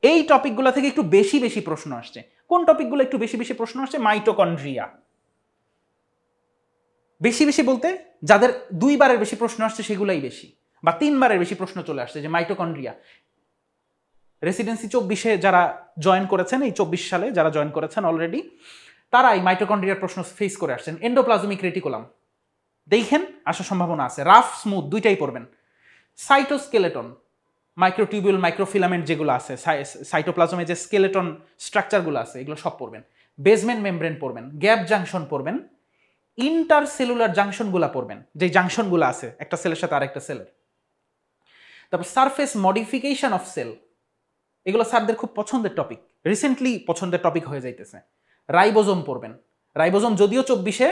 এই টপিকগুলো থেকে একটু বেশি বেশি প্রশ্ন আসছে। কোন টপিকগুলো একটু বেশি বেশি প্রশ্ন আসছে? মাইটোকন্ড্রিয়া। বেশি বেশি বলতে যাদের 2 বারের বেশি প্রশ্ন আসছে সেগুলাই বেশি, বা 3 বারের বেশি প্রশ্ন চলে আসছে যে মাইটোকন্ড্রিয়া। রেসিডেন্সি 24-এ যারা জয়েন করেছেন, এই 24 সালে যারা জয়েন করেছেন অলরেডি, তারা এই মাইটোকন্ড্রিয়ার প্রশ্ন ফেস করে আসছেন। এন্ডোপ্লাজমিক রেটিকুলাম দেখেন, আসার সম্ভাবনা আছে। রাফ স্মুথ দুইটাই পড়বেন। সাইটোস্কেলেটন, মাইক্রোটিউবিউল, মাইক্রোফিলামেন্ট যেগুলো আছে, সাইটোপ্লাজমে যে স্কেলেটন স্ট্রাকচারগুলো আছে, এগুলো সব পড়বেন। বেসমেন্ট মেমব্রেন পড়বেন, গ্যাপ জাংশন পড়বেন, ইন্টারসেলুলার জাংশনগুলো পড়বেন, যে জাংশনগুলো আছে একটা সেলের সাথে আরেকটা সেলের। তারপর সারফেস মডিফিকেশন অফ সেল, এগুলো স্যারদের খুব পছন্দের টপিক, রিসেন্টলি পছন্দের টপিক হয়ে যাইতেছে। রাইবোজোম পড়বেন। রাইবোজোম যদিও 24-এ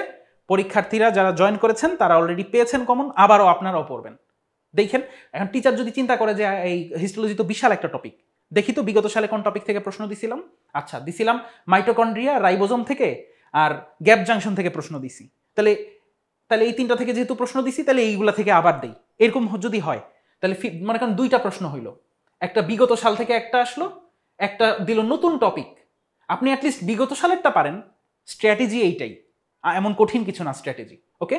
পরীক্ষার্থীরা যারা জয়েন করেছেন তারা অলরেডি পেয়েছেন কমন, আবারও আপনারাও পড়বেন। দেখেন এখন টিচার যদি চিন্তা করে যে এই হিস্টোলজি তো বিশাল একটা টপিক, দেখি তো বিগত সালে কোন টপিক থেকে প্রশ্ন দিছিলাম। আচ্ছা, দিছিলাম মাইটোকন্ড্রিয়া, রাইবোজোম থেকে আর গ্যাপ জাংশন থেকে প্রশ্ন দিছি। তাহলে এই 3টা থেকে যেহেতু প্রশ্ন দিছি, তাহলে এইগুলা থেকে আবার দেই। এরকম যদি হয় তাহলে মনে করেন 2টা প্রশ্ন হইল, একটা বিগত সাল থেকে একটা আসলো, একটা দিল নতুন টপিক। আপনি অ্যাটলিস্ট বিগত সালেরটা পারেন। স্ট্র্যাটেজি এইটাই, এমন কঠিন কিছু না স্ট্র্যাটেজি। ওকে,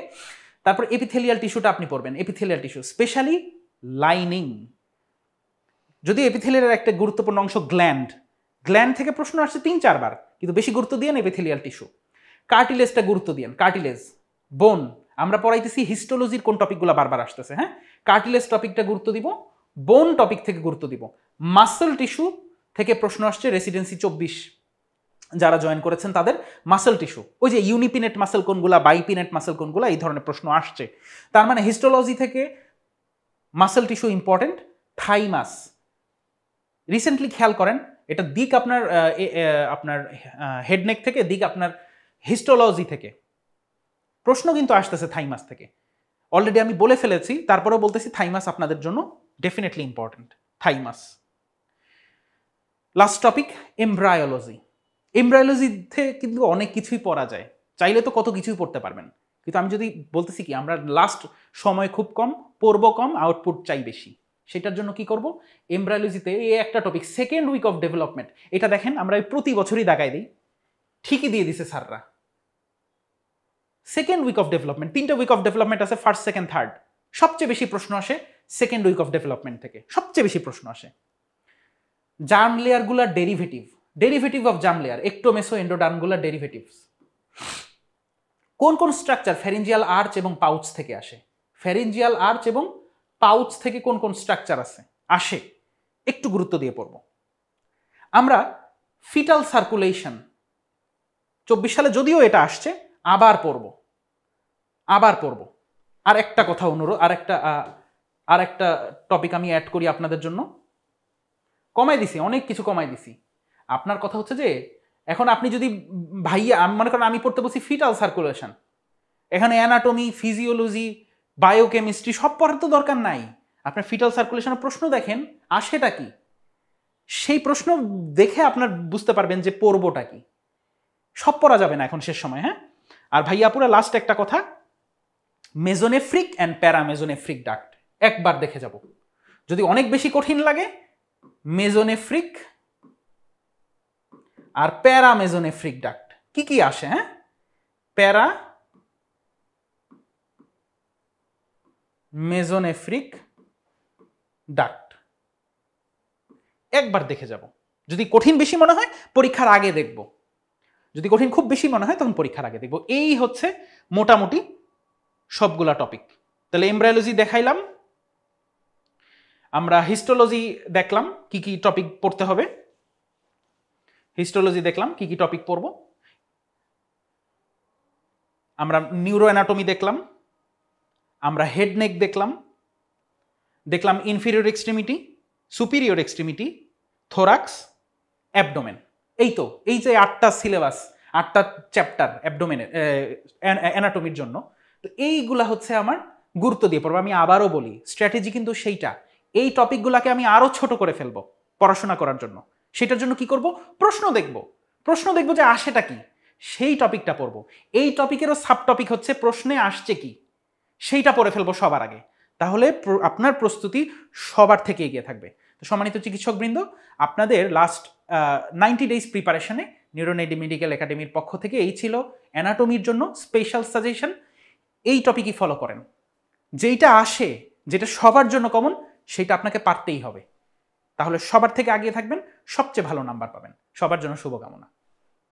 তারপর এপিথেলিয়াল টিস্যুটা আপনি পড়বেন। Epithelial tissue, specially lining. যদি এপিথেলিয়ালের একটা গুরুত্বপূর্ণ অংশ গ্ল্যান্ড, গ্ল্যান্ড থেকে প্রশ্ন আসছে 3-4 বার, কিন্তু বেশি গুরুত্ব দিয়েন এপিথেলিয়াল টিস্যু। কার্টিলেজটা গুরুত্ব দিয়েন, কার্টিলেজ, বোন। আমরা পড়াইতেছি হিস্টোলজির কোন টপিকগুলো বারবার আসতেছে, হ্যাঁ, কার্টিলেজ টপিকটা গুরুত্ব দিব, বোন টপিক থেকে গুরুত্ব দিব। মাসল টিস্যু থেকে প্রশ্ন আসছে রেসিডেন্সি 24 যারা জয়েন করেছেন তাদের। মাসল টিস্যু, ওই যে ইউনিপিনেট মাসল কোনগুলা, বাইপিনেট মাসল কোনগুলা, এই ধরনের প্রশ্ন আসছে। তার মানে হিস্টোলজি থেকে muscle tissue important. Thymus, recently খেয়াল করেন, এটা দিক আপনার আপনার হেডনেক থেকে, দিক আপনার হিস্টোলজি থেকে প্রশ্ন কিন্তু আসতেছে থাইমাস থেকে। অলরেডি আমি বলে ফেলেছি, তারপরেও বলতেছি, থাইমাস আপনাদের জন্য definitely important. Thymus. Last topic embryology. এমব্রায়োলজিতে কিন্তু অনেক কিছুই পড়া যায়, চাইলে তো কত কিছুই পড়তে পারবেন। কিন্তু আমি যদি বলতেছি কি, আমরা লাস্ট সময় খুব কম, পড়ব কম, আউটপুট চাই বেশি। সেটার জন্য কি করব, এমব্রায়োলজিতে এই একটা topic second week of development. এটা দেখেন আমরা প্রতি বছরই দাগাই দিই, ঠিকই দিয়ে দিছে স্যাররা। সেকেন্ড উইক অফ ডেভেলপমেন্ট, 3টা উইক অফ ডেভেলপমেন্ট আছে, ফার্স্ট, সেকেন্ড, থার্ড। সবচেয়ে বেশি প্রশ্ন আসে সেকেন্ড উইক অফ ডেভেলপমেন্ট থেকে, সবচেয়ে বেশি প্রশ্ন আসে। জার্ম লেয়ারগুলার derivative, derivative of germ layer, ecto meso এন্ডোডার্মগুলার ডেরিভেটিভস। কোন কোন স্ট্রাকচার ফ্যারিঞ্জিয়াল আর্চ এবং পাউচ থেকে আসে, ফ্যারিঞ্জিয়াল আর্চ এবং পাউচ থেকে কোন কোন স্ট্রাকচার আসে, একটু গুরুত্ব দিয়ে পড়ব। আমরা ফিটাল সার্কুলেশন 24 সালে যদিও এটা আসছে, আবার পড়ব। আর একটা কথা অনুরোধ, আর একটা টপিক আমি অ্যাড করি আপনাদের জন্য। কমাই দিছি, অনেক কিছু কমাই দিছি। আপনার কথা হচ্ছে যে এখন আপনি যদি ভাইয়া, মনে করেন আমি পড়তে বলছি ফিটাল সার্কুলেশন, এখানে অ্যানাটমি, ফিজিওলজি, বায়োকেমিস্ট্রি সব পড়ার তো দরকার নাই। আপনার ফিটাল সার্কুলেশনের প্রশ্ন দেখেন আসেটা কি, সেই প্রশ্ন দেখে আপনার বুঝতে পারবেন যে পড়বোটা কি। সব পড়া যাবে না এখন, শেষ সময়। হ্যাঁ, আর ভাইয়া পুরা লাস্ট একটা কথা, মেজোনেফ্রিক অ্যান্ড প্যারামেজোনেফ্রিক ডাক্ট একবার দেখে যাব। যদি অনেক বেশি কঠিন লাগে, মেজোনেফ্রিক আর প্যারামেজোনেফ্রিক ডাক্ট কি কি আসে, হ্যাঁ, প্যারা মেজোনেফ্রিক ডাক্ট একবার দেখে যাব। যদি কঠিন বেশি মনে হয় পরীক্ষার আগে দেখব, যদি কঠিন খুব বেশি মনে হয় তখন পরীক্ষার আগে দেখব। এই হচ্ছে মোটামুটি সবগুলা টপিক। তাহলে এমব্রায়োলজি দেখাইলাম, আমরা হিস্টোলজি দেখলাম কি কি টপিক পড়তে হবে, হিস্টোলজি দেখলাম কি কি টপিক পড়ব, আমরা নিউরো অ্যানাটমি দেখলাম, আমরা হেড নেক দেখলাম inferior extremity, superior extremity, thorax, abdomen. এই তো, এই যে 8টা সিলেবাস, 8টা চ্যাপ্টার অ্যাবডোমেনের অ্যানাটমির জন্য, তো এইগুলা হচ্ছে আমার গুরুত্ব দিয়ে পড়বো। আমি আবারও বলি, স্ট্র্যাটেজি কিন্তু সেইটা, এই টপিকগুলাকে আমি আরও ছোট করে ফেলবো পড়াশোনা করার জন্য। সেটার জন্য কি করব, প্রশ্ন দেখব যে আসেটা কি, সেই টপিকটা পড়বো। এই টপিকেরও সাব টপিক হচ্ছে প্রশ্নে আসছে কি, সেইটা পড়ে ফেলবো সবার আগে। তাহলে আপনার প্রস্তুতি সবার থেকে এগিয়ে থাকবে। তো সম্মানিত চিকিৎসকবৃন্দ, আপনাদের লাস্ট 90 ডেজ প্রিপারেশনে নিউরোনেডি মেডিকেল একাডেমির পক্ষ থেকে এই ছিল অ্যানাটমির জন্য স্পেশাল সাজেশন। এই টপিকই ফলো করেন, যেইটা আসে, যেটা সবার জন্য কমন, সেটা আপনাকে পারতেই হবে। তাহলে সবার থেকে আগিয়ে থাকবেন, সবচেয়ে ভালো নাম্বার পাবেন। সবার জন্য শুভকামনা।